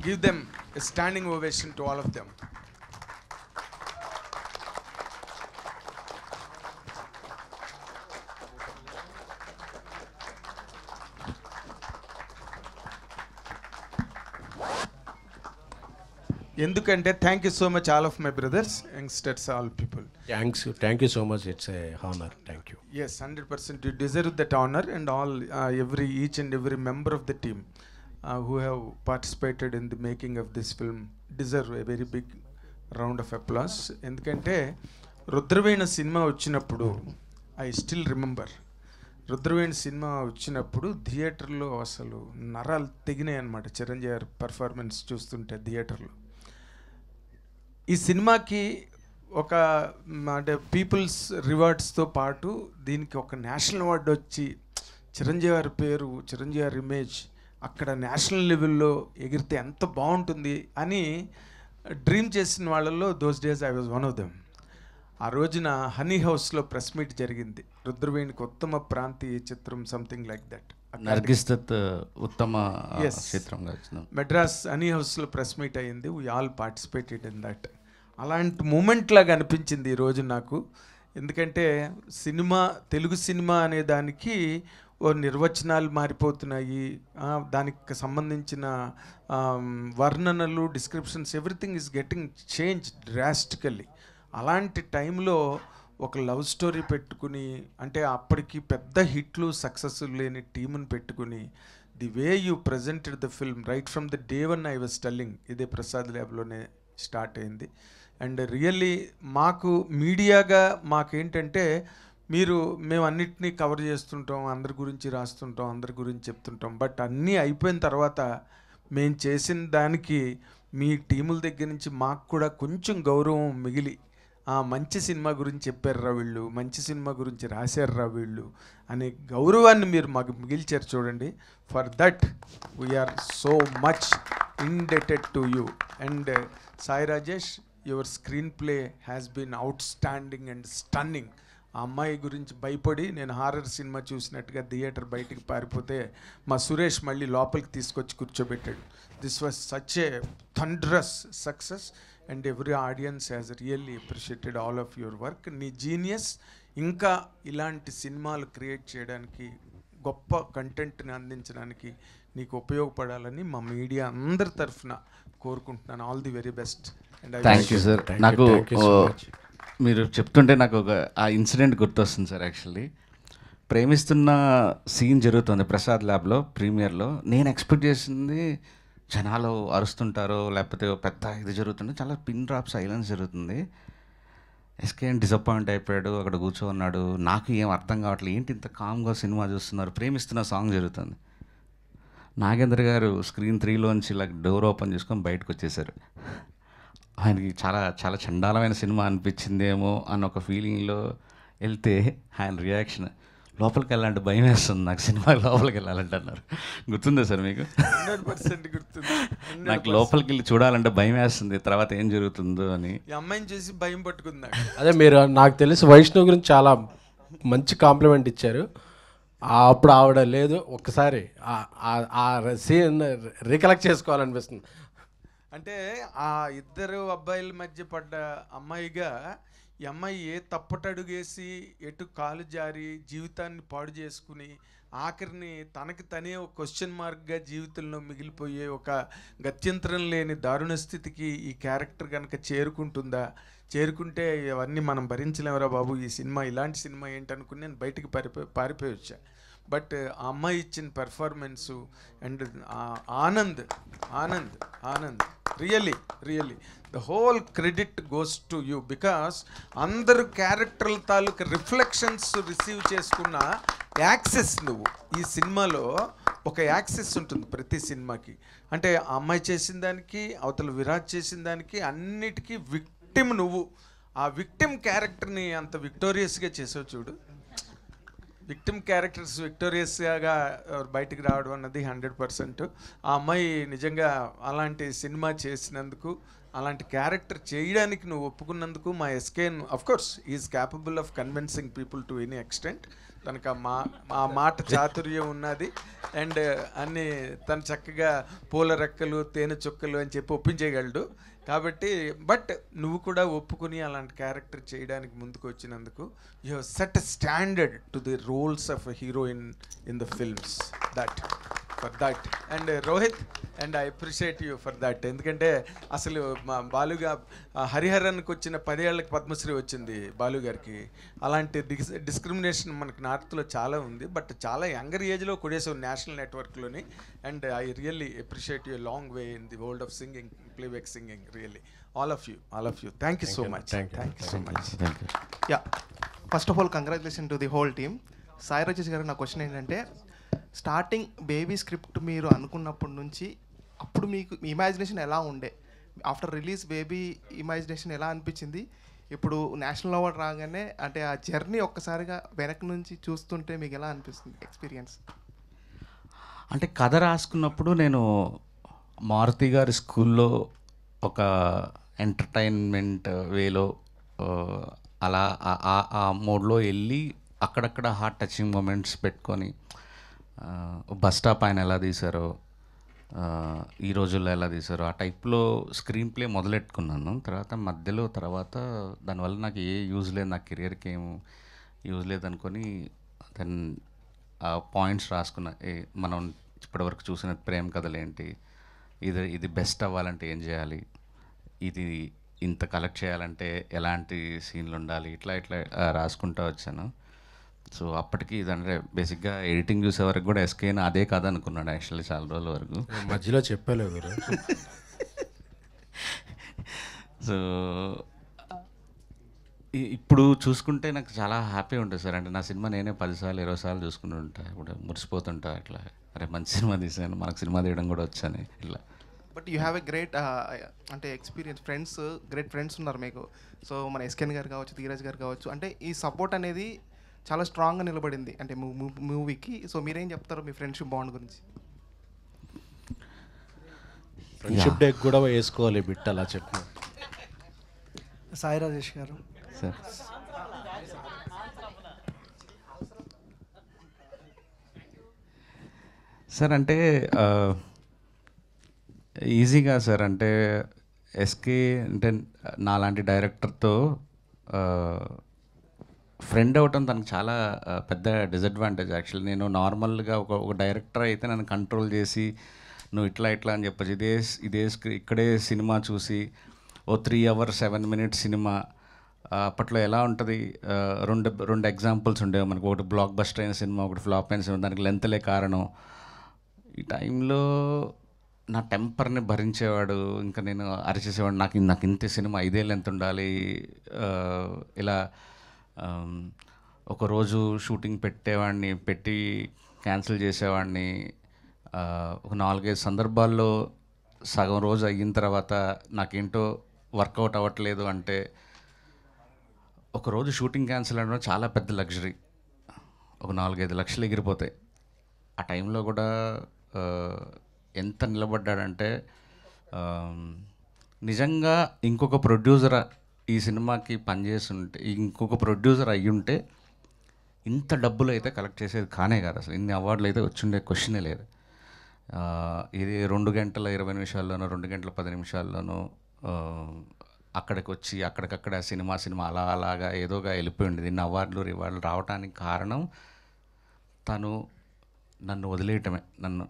Give them a standing ovation to all of them. ఎందుకంటే thank you so much all of my brothers, youngsters, all people. Thank you so much. It's a honour. Thank you. Yes, 100% you deserve that honor, and all each and every member of the team who have participated in the making of this film deserve a very big round of applause. ఎందుకంటే రుద్రవీణ సినిమా వచ్చినప్పుడు, I still remember, Rudraveena cinema వచ్చినప్పుడు థియేటర్లో అసలు నరాలు తెగినాయి అన్నమాట. చిరంజీవి గారి పర్ఫార్మెన్స్ చూస్తుంటే థియేటర్లో. ఈ సినిమాకి ఒక అంటే పీపుల్స్ రివార్డ్స్తో పాటు దీనికి ఒక నేషనల్ అవార్డు వచ్చి చిరంజీవి గారి పేరు, చిరంజీవి గారి ఇమేజ్ అక్కడ నేషనల్ లెవెల్లో ఎగిరితే ఎంత బాగుంటుంది అని డ్రీమ్ చేసిన వాళ్ళల్లో those days I was one of them. ఆ రోజున హనీ హౌస్లో ప్రెస్ మీట్ జరిగింది, రుద్రవేణికి ఉత్తమ ప్రాంతీయ చిత్రం, something like that. Nargis Dutt ఉత్తమ చిత్రంగా మెడ్రాస్ హనీ హౌస్లో ప్రెస్ మీట్ అయ్యింది. We all participated in that. అలాంటి మూమెంట్ లాగా అనిపించింది ఈరోజు నాకు. ఎందుకంటే సినిమా, తెలుగు సినిమా అనే దానికి ఓ నిర్వచనాలు మారిపోతున్నాయి, దానికి సంబంధించిన వర్ణనలు, descriptions, everything is getting change drastically. అలాంటి టైంలో ఒక లవ్ స్టోరీ పెట్టుకుని, అంటే అప్పటికి పెద్ద హిట్లు సక్సెస్ లేని టీముని పెట్టుకుని, the way you presented the film right from the day one I was telling, ఇదే ప్రసాద్ ల్యాబ్లోనే స్టార్ట్ అయింది. అండ్ రియల్లీ మాకు మీడియాగా మాకేంటంటే, మేము అన్నిటినీ కవర్ చేస్తుంటాం, అందరి గురించి రాస్తుంటాం, అందరి గురించి చెప్తుంటాం, బట్ అన్నీ అయిపోయిన తర్వాత మేము చేసిన దానికి మీ టీముల దగ్గర నుంచి మాకు కూడా కొంచెం గౌరవం మిగిలి, మంచి సినిమా గురించి చెప్పారురా వీళ్ళు, మంచి సినిమా గురించి రాశారురా వీళ్ళు అనే గౌరవాన్ని మీరు మాకు మిగిల్చారు చూడండి. For that we're so much indebted to you. And Sai Rajesh, your screenplay has been outstanding and stunning. ఆ అమ్మాయి గురించి భయపడి నేను హారర్ సినిమా చూసినట్టుగా థియేటర్ బయటికి పారిపోతే మా సురేష్ మళ్ళీ లోపలికి తీసుకొచ్చి కూర్చోబెట్టాడు. This was such a thunderous success and every audience has really appreciated all of your work. నీ జీనియస్ ఇంకా ఇలాంటి సినిమాలు క్రియేట్ చేయడానికి, గొప్ప కంటెంట్ని అందించడానికి నీకు ఉపయోగపడాలని మా మీడియా అందరి తరఫున కోరుకుంటున్నాను. All the very best. Thank you sir. నాకు మీరు చెప్తుంటే నాకు ఒక ఆ ఇన్సిడెంట్ గుర్తొస్తుంది సార్. యాక్చువల్లీ ప్రేమిస్తున్న సీన్ జరుగుతుంది ప్రసాద్ ల్యాబ్లో ప్రీమియర్లో. నేను ఎక్స్పెక్ట్ చేసింది జనాలు అరుస్తుంటారో లేకపోతే పెద్ద ఇది జరుగుతుంది, చాలా పిన్ డ్రాప్ సైలెన్స్ జరుగుతుంది. ఎస్కేఎన్ డిసప్పాయింట్ అయిపోయాడు, అక్కడ కూర్చోన్నాడు. నాకు ఏం అర్థం కావట్లేదు, ఏంటి ఇంత కామ్గా సినిమా చూస్తున్నారు, ప్రేమిస్తున్న సాంగ్ జరుగుతుంది. నాగేంద్ర గారు స్క్రీన్ 3లోంచి ఇలా డోర్ ఓపెన్ చేసుకొని బయటకు వచ్చేసారు. ఆయనకి చాలా చాలా చండాలమైన సినిమా అనిపించిందేమో అన్న ఒక ఫీలింగ్లో వెళ్తే ఆయన రియాక్షన్, లోపలికి వెళ్ళాలంటే భయం వేస్తుంది నాకు, సినిమా లోపలికి వెళ్ళాలంటే అన్నారు. గుర్తుందా సార్ మీకు? 100% గుర్తుంది. నాకు లోపలికి వెళ్ళి చూడాలంటే భయం వేస్తుంది, తర్వాత ఏం జరుగుతుందో అని. ఈ అమ్మాయిని చూసి భయం పట్టుకుంది. అదే మీరు నాకు తెలిసి వైష్ణవ్ గురించి చాలా మంచి కాంప్లిమెంట్ ఇచ్చారు. అప్పుడు ఆవిడ లేదు, ఒక్కసారి ఆ సీన్ రికలెక్ట్ చేసుకోవాలనిపిస్తుంది. అంటే ఆ ఇద్దరు అబ్బాయిల మధ్య పడ్డ అమ్మాయిగా ఈ అమ్మాయి ఏ తప్పటడుగేసి ఎటు కాలు జారి జీవితాన్ని పాడు చేసుకుని ఆఖరిని తనకి తనే ఒక క్వశ్చన్ మార్క్గా జీవితంలో మిగిలిపోయే ఒక గత్యంతరం లేని దారుణ స్థితికి ఈ క్యారెక్టర్ కనుక చేరుకుంటే అవన్నీ మనం భరించలేమరా బాబు, ఈ సినిమా ఇలాంటి సినిమా ఏంటనుకుని నేను బయటికి పారిపోయి వచ్చా. బట్ ఆ అమ్మాయి ఇచ్చిన performance and Anand really the whole credit goes to you. Because అందరు క్యారెక్టర్ల తాలూకు రిఫ్లెక్షన్స్ రిసీవ్ చేసుకున్న యాక్సెస్ నువ్వు. ఈ సినిమాలో ఒక యాక్సెస్ ఉంటుంది ప్రతి సినిమాకి. అంటే ఆ అమ్మాయి చేసిన దానికి, అవతల విరాజ్ చేసిన దానికి అన్నిటికీ విక్టిమ్ నువ్వు. ఆ విక్టిమ్ క్యారెక్టర్ని అంత విక్టోరియస్గా చేసావు చూడు. విక్టిమ్ క్యారెక్టర్స్ విక్టోరియస్గా బయటికి రావడం అన్నది 100%. ఆ అమ్మాయి నిజంగా అలాంటి సినిమా చేసినందుకు, అలాంటి క్యారెక్టర్ చేయడానికి నువ్వు ఒప్పుకున్నందుకు మా SKN of course is capable of convincing people to any extent. తనకు ఆ మాట చాతుర్యం ఉన్నది. అండ్ అన్ని తను చక్కగా పూల రెక్కలు తేనె చుక్కలు అని చెప్పి ఒప్పించేయగలడు. కాబట్టి బట్ నువ్వు కూడా ఒప్పుకుని అలాంటి క్యారెక్టర్ చేయడానికి ముందుకు వచ్చినందుకు you have set a standard to the roles of a heroine in the films. For that and Rohit and I appreciate you for that. ఎందుకంటే అసలు మా బాలుగా హరిహరన్కి వచ్చిన 10 ఏళ్ళకి పద్మశ్రీ వచ్చింది బాలుగారికి. అలాంటి డిస్క్రిమినేషన్ మనకి నార్త్లో చాలా ఉంది. బట్ చాలా యంగర్ ఏజ్లో కొడేసాం నేషనల్ నెట్వర్క్లోని. And I really appreciate you long way in the world of singing, playback singing. Really all of you. Thank you so much. Thank you so much. Yeah, first of all congratulations to the whole team. Sai Rajesh గారు, నా క్వశ్చన్ ఏంటంటే, స్టార్టింగ్ బేబీ స్క్రిప్ట్ మీరు అనుకున్నప్పటి నుంచి అప్పుడు మీకు ఇమాజినేషన్ ఎలా ఉండే? ఆఫ్టర్ రిలీజ్ బేబీ ఇమాజినేషన్ ఎలా అనిపించింది? ఇప్పుడు నేషనల్ అవార్డ్ రాగానే అంటే ఆ జర్నీ ఒక్కసారిగా వెనక నుంచి చూస్తుంటే మీకు ఎలా అనిపిస్తుంది ఎక్స్పీరియన్స్? అంటే కథ రాసుకున్నప్పుడు నేను మారుతి గారి స్కూల్లో ఒక ఎంటర్టైన్మెంట్ వేలో అలా ఆ మోడ్లో వెళ్ళి అక్కడక్కడ హార్ట్ టచింగ్ మూమెంట్స్ పెట్టుకొని, బస్ స్టాప్ ఆయన ఎలా తీశారో, ఈ రోజుల్లో ఎలా తీశారో ఆ టైప్లో స్క్రీన్ ప్లే మొదలెట్టుకున్నాను. తర్వాత దానివల్ల నాకు ఏ యూజ్ లేదు, నా కెరియర్కి ఏం యూజ్ లేదనుకొని దెన్ ఆ పాయింట్స్ రాసుకున్నా. మనం ఇప్పటివరకు చూసిన ప్రేమ కథలు ఏంటి, ఇది బెస్ట్ అవ్వాలంటే ఏం చేయాలి, ఇది ఇంత కలెక్ట్ చేయాలంటే ఎలాంటి సీన్లు ఉండాలి, ఇట్లా రాసుకుంటూ వచ్చాను. సో అప్పటికి ఇదంటే బేసిక్గా ఎడిటింగ్ చూసే వరకు కూడా ఎస్కేన్ అదే కథ అనుకున్నాడు యాక్చువల్లీ చాలా రోజుల వరకు. మధ్యలో చెప్పలేదు. సో ఇప్పుడు చూసుకుంటే నాకు చాలా హ్యాపీ ఉంటుంది సార్. అంటే నా సినిమా నేనే 10 సార్లు 20 సార్లు చూసుకుంటూ ఉంటా, ఇప్పుడు మురిసిపోతుంటా ఇట్లా, అరే మంచి సినిమా తీసాను, మనకు సినిమా తీయడం కూడా వచ్చాను ఇట్లా. But you have a great అంటే ఎక్స్పీరియన్స్, గ్రేట్ ఫ్రెండ్స్ ఉన్నారు మీకు. సో మన ఎస్కెన్ గారు కావచ్చు, ధీరజ్ గారు కావచ్చు, అంటే ఈ సపోర్ట్ అనేది చాలా స్ట్రాంగ్గా నిలబడింది అంటే మూవీకి. సో మీరేం చెప్తారు మీ ఫ్రెండ్షిప్ బాండ్ గురించి? ఫ్రెండ్షిప్ డే కూడా వేసుకోవాలి బిట్ అలా చెప్పిన. సాయి రాజేష్ గారు సార్. సార్ అంటే ఈజీగా సార్ అంటే ఎస్కే అంటే నాలాంటి డైరెక్టర్తో ఫ్రెండ్ అవ్వటం తనకు చాలా పెద్ద డిసడ్వాంటేజ్. యాక్చువల్లీ నేను నార్మల్గా ఒక డైరెక్టర్ అయితే నన్ను కంట్రోల్ చేసి నువ్వు ఇట్లా అని చెప్పచ్చు. ఇక్కడే సినిమా చూసి ఓ 3 hours 7 minutes సినిమా అప్పట్లో ఎలా ఉంటుంది, రెండు ఎగ్జాంపుల్స్ ఉండేవి మనకు. ఒకటి బ్లాక్ బస్టర్ అయిన సినిమా, ఒకటి ఫ్లాప్ అయిన సినిమా. దానికి లెంత్లే కారణం. ఈ టైంలో నా టెంపర్ని భరించేవాడు. ఇంకా నేను అరిచేసేవాడు, నాకు ఇంత సినిమా 5 ఏళ్ళు ఎంత ఉండాలి ఇలా. ఒకరోజు షూటింగ్ పెట్టి క్యాన్సిల్ చేసేవాడిని. ఒక 4-5 సందర్భాల్లో సగం రోజు అయిన తర్వాత నాకేంటో వర్కౌట్ అవ్వట్లేదు అంటే, ఒకరోజు షూటింగ్ క్యాన్సిల్ అవ్వడం చాలా పెద్ద లగ్జరీ. ఒక 4-5 లక్షలు ఎగిరిపోతాయి. ఆ టైంలో కూడా ఎంత నిలబడ్డాడంటే, నిజంగా ఇంకొక ప్రొడ్యూసర్ ఈ సినిమాకి పనిచేస్తుంటే, ఇంకొక ప్రొడ్యూసర్ అయ్యుంటే ఇంత డబ్బులు అయితే కలెక్ట్ చేసేది కానే కాదు అసలు. ఇన్ని అవార్డులు అయితే వచ్చుండే క్వశ్చనే లేదు. ఇది 2 గంటల 20 నిమిషాల్లోనో 2 గంటల 10 నిమిషాల్లోనో అక్కడికి వచ్చి అక్కడికక్కడ సినిమా అలాగా ఏదోగా వెళ్ళిపోయింది. ఇన్ని అవార్డులు రివార్డులు రావడానికి కారణం తను నన్ను వదిలేయటమే. నన్ను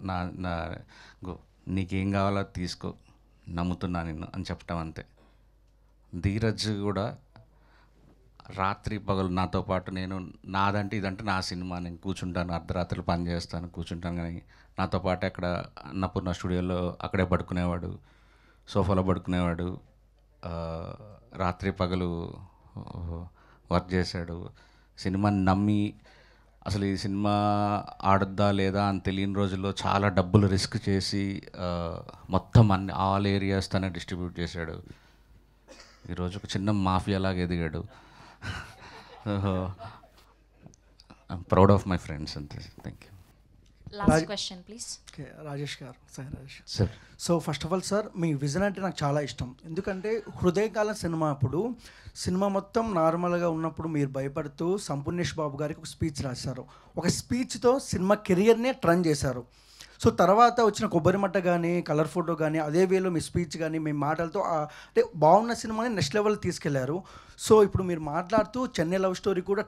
నీకేం కావాలో తీసుకో, నమ్ముతున్నా నిన్ను అని చెప్పటం అంతే. ధీరజ్ కూడా రాత్రి పగలు నాతో పాటు, నేను ఇదంటే నా సినిమా, నేను కూర్చుంటాను, అర్ధరాత్రులు పని చేస్తాను, కూర్చుంటాను. కానీ నాతో పాటు అక్కడ అన్నపూర్ణ స్టూడియోలో అక్కడే పడుకునేవాడు, సోఫాలో పడుకునేవాడు. రాత్రి పగలు వర్క్ చేశాడు. సినిమాని నమ్మి అసలు ఈ సినిమా ఆడద్దా లేదా అని తెలియని రోజుల్లో చాలా డబ్బులు రిస్క్ చేసి మొత్తం ఆల్ ఏరియాస్ తనే డిస్ట్రిబ్యూట్ చేశాడు. ఈరోజు ఒక చిన్న మాఫియాలాగా ఎదిగాడు. I'm proud of my friends అంతే. Thank you. Last question please. Okay, Rajesh garu, Sai Rajesh sir. So first of all sir, మీ విజన్ అంటే నాకు చాలా ఇష్టం. ఎందుకంటే హృదయకాలం సినిమా అప్పుడు సినిమా మొత్తం నార్మల్గా ఉన్నప్పుడు మీరు భయపడుతూ సంపూర్ణేష్ బాబు గారికి ఒక స్పీచ్ రాశారు. ఒక స్పీచ్తో సినిమా కెరియర్నే టర్న్ చేశారు. సో తర్వాత వచ్చిన కొబ్బరిమట్ట కానీ, కలర్ ఫోటో కానీ, అదే వేలో మీ స్పీచ్ కానీ, మీ మాటలతో అంటే బాగున్న సినిమాని నెక్స్ట్ లెవెల్ తీసుకెళ్లారు. సో ఇప్పుడు మీరు మాట్లాడుతూ చెన్నై లవ్ స్టోరీ కూడా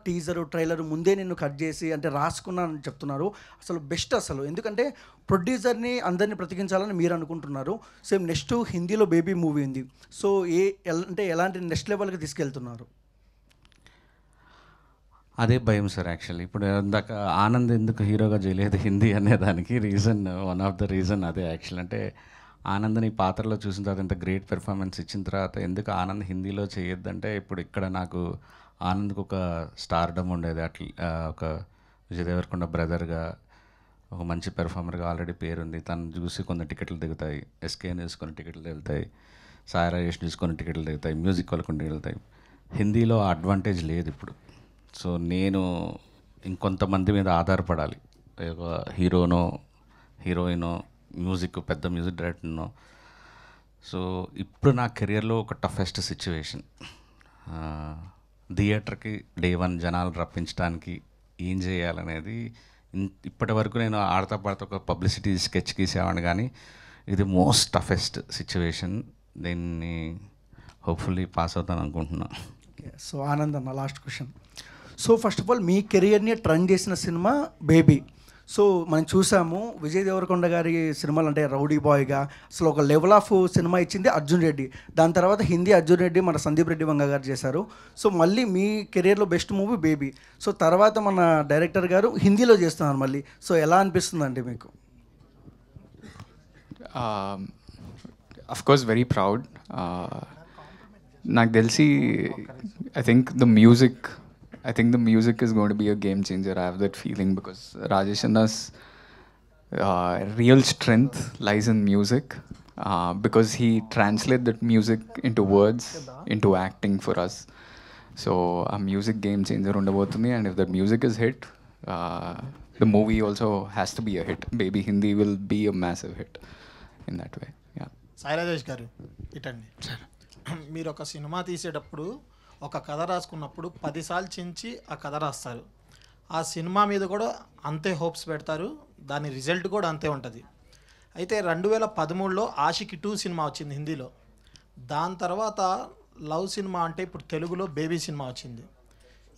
ట్రైలర్ ముందే నిన్ను కట్ చేసి అంటే రాసుకున్నానని చెప్తున్నారు. అసలు బెస్ట్ అసలు. ఎందుకంటే ప్రొడ్యూసర్ని అందరినీ బ్రతికించాలని మీరు అనుకుంటున్నారు. సేమ్ నెక్స్ట్ హిందీలో బేబీ మూవీ ఉంది. సో అంటే ఎలాంటి నెక్స్ట్ లెవెల్కి తీసుకెళ్తున్నారు? అదే భయం సార్. యాక్చువల్లీ ఇప్పుడు ఇందాక ఆనంద్ ఎందుకు హీరోగా చేయలేదు హిందీ అనేదానికి వన్ ఆఫ్ ద రీజన్ అదే. యాక్చువల్ అంటే ఆనంద్ని ఈ పాత్రలో చూసిన తర్వాత ఇంత గ్రేట్ పెర్ఫార్మెన్స్ ఇచ్చిన తర్వాత ఎందుకు ఆనంద్ హిందీలో చేయొద్దంటే, ఇప్పుడు ఇక్కడ నాకు ఆనంద్కి ఒక స్టార్డమ్ ఉండేది. అట్లా ఒక విజయ్ దేవరకొండ బ్రదర్గా, ఒక మంచి పెర్ఫార్మర్గా ఆల్రెడీ పేరుంది. తను చూసి కొన్ని టికెట్లు దిగుతాయి, ఎస్కేని చూసి కొన్ని టికెట్లు వెళ్తాయి, సాయి రాజేష్ చూసి కొన్ని టికెట్లు దిగుతాయి, మ్యూజిక్ వాళ్ళు కొన్ని వెళ్తాయి. హిందీలో ఆ అడ్వాంటేజ్ లేదు ఇప్పుడు. సో నేను ఇంకొంతమంది మీద ఆధారపడాలి. ఒక హీరోనో హీరోయినో మ్యూజిక్ పెద్ద మ్యూజిక్ డైరెక్టర్నో. సో ఇప్పుడు నా కెరియర్లో ఒక టఫెస్ట్ సిచ్యువేషన్. థియేటర్కి డే 1 జనాలు రప్పించడానికి ఏం చేయాలనేది. ఇప్పటి వరకు నేను ఆడతా పాడతా ఒక పబ్లిసిటీ స్కెచ్ గీసేవాడిని, కానీ ఇది మోస్ట్ టఫెస్ట్ సిచ్యువేషన్. దీన్ని హోప్ఫుల్లీ పాస్ అవుతాను అనుకుంటున్నాను. సో ఆనంద్ అన్న, last question. So first of all మీ కెరియర్ని టర్న్ చేసిన సినిమా బేబీ. సో మనం చూసాము విజయ్ దేవరకొండ గారి సినిమాలు అంటే రౌడీ బాయ్గా అసలు ఒక లెవెల్ ఆఫ్ సినిమా ఇచ్చింది అర్జున్ రెడ్డి. దాని తర్వాత హిందీ అర్జున్ రెడ్డి మన సందీప్ రెడ్డి వంగ గారు చేశారు. సో మళ్ళీ మీ కెరియర్లో బెస్ట్ మూవీ బేబీ. సో తర్వాత మన డైరెక్టర్ గారు హిందీలో చేస్తున్నారు మళ్ళీ. సో ఎలా అనిపిస్తుందండి మీకు? Of course very proud. నాకు తెలిసి I think the music is going to be a game changer. I have that feeling because Rajesh Anna's real strength lies in music, because he translates that music into words, into acting for us. So a music game changer undabotundi, and if that music is hit, the movie also has to be a hit. Baby Hindi will be a massive hit in that way. Yeah. Sai Rajesh గారు ఇటండి, మీరు ఒక సినిమా తీసేటప్పుడు ఒక కథ రాసుకున్నప్పుడు 10 సార్లు చించి ఆ కథ రాస్తారు. ఆ సినిమా మీద కూడా అంతే హోప్స్ పెడతారు, దాని రిజల్ట్ కూడా అంతే ఉంటుంది. అయితే 2013లో ఆషికి 2 సినిమా వచ్చింది హిందీలో. దాని తర్వాత లవ్ సినిమా అంటే ఇప్పుడు తెలుగులో బేబీ సినిమా వచ్చింది.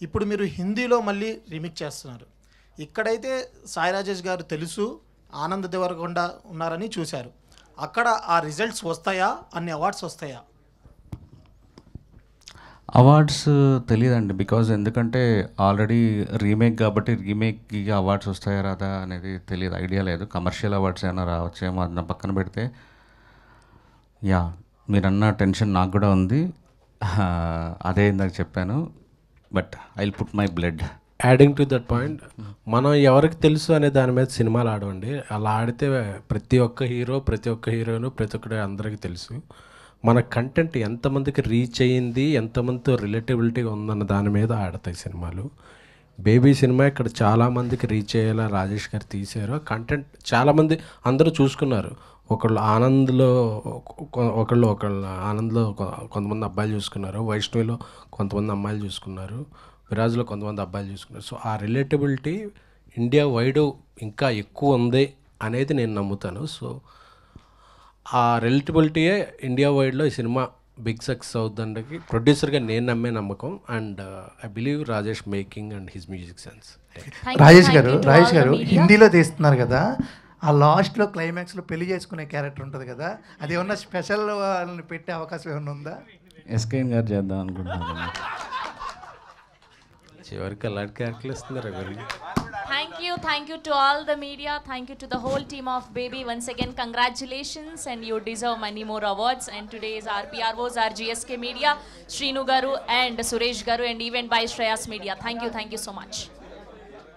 ఇప్పుడు మీరు హిందీలో మళ్ళీ రీమేక్ చేస్తున్నారు. ఇక్కడైతే సాయి రాజేష్ గారు తెలుసు, ఆనంద్ దేవరకొండ ఉన్నారని చూశారు. అక్కడ ఆ రిజల్ట్స్ వస్తాయా, అన్ని అవార్డ్స్ వస్తాయా? అవార్డ్స్ తెలియదండి, బికాజ్ ఎందుకంటే ఆల్రెడీ రీమేక్ కాబట్టి రీమేక్కి అవార్డ్స్ వస్తాయా రాదా అనేది తెలియదు, ఐడియా లేదు. కమర్షియల్ అవార్డ్స్ ఏమైనా రావచ్చేమో అది నా పక్కన పెడితే, యా మీరన్న టెన్షన్ నాకు కూడా ఉంది. అదే ఇందాక చెప్పాను, but I will put my blood. Adding to that point, మనం ఎవరికి తెలుసు అనే దాని మీద సినిమాలు ఆడవండి. అలా ఆడితే ప్రతి ఒక్క హీరో, ప్రతి ఒక్క హీరోయిన్, ప్రతి ఒక్కటి అందరికీ తెలుసు. మన కంటెంట్ ఎంతమందికి రీచ్ అయ్యింది, ఎంతమందితో రిలేటబిలిటీగా ఉందన్న దాని మీద ఆడతాయి సినిమాలు. బేబీ సినిమా ఇక్కడ చాలామందికి రీచ్ అయ్యేలా రాజేష్ గారు తీశారు. కంటెంట్ చాలామంది అందరూ చూసుకున్నారు. ఒకళ్ళు ఆనంద్లో ఒకళ్ళు ఆనంద్లో కొంతమంది అబ్బాయిలు చూసుకున్నారు, వైష్ణవిలో కొంతమంది అమ్మాయిలు చూసుకున్నారు, విరాజ్లో కొంతమంది అబ్బాయిలు చూసుకున్నారు. సో ఆ రిలేటబిలిటీ ఇండియా వైడ్ ఇంకా ఎక్కువ ఉంది అనేది నేను నమ్ముతాను. సో ఆ రిలేటబిలిటీయే ఇండియా వైడ్లో ఈ సినిమా బిగ్ సక్సెస్ అవుతుందకి ప్రొడ్యూసర్గా నేను నమ్మే నమ్మకం. And I believe Rajesh making and his music sense. Rajesh గారు హిందీలో తీస్తున్నారు కదా, ఆ లాస్ట్లో క్లైమాక్స్లో పెళ్లి చేసుకునే క్యారెక్టర్ ఉంటుంది కదా, అది ఏమన్నా స్పెషల్ వాళ్ళని పెట్టే అవకాశం ఏమన్నా ఉందా? ఎస్కేఎన్ గారు చేద్దాం అనుకుంటున్నాను. చివరికి అలాంటి క్యారెక్టర్లు ఇస్తున్నారు ఎవరికి. Thank you to all the media. Thank you to the whole team of Baby. Once again, congratulations, and you deserve many more awards. And today's RPROs are GSK Media, Srinu Garu and Suresh Garu, and even by Shreyas Media. Thank you so much.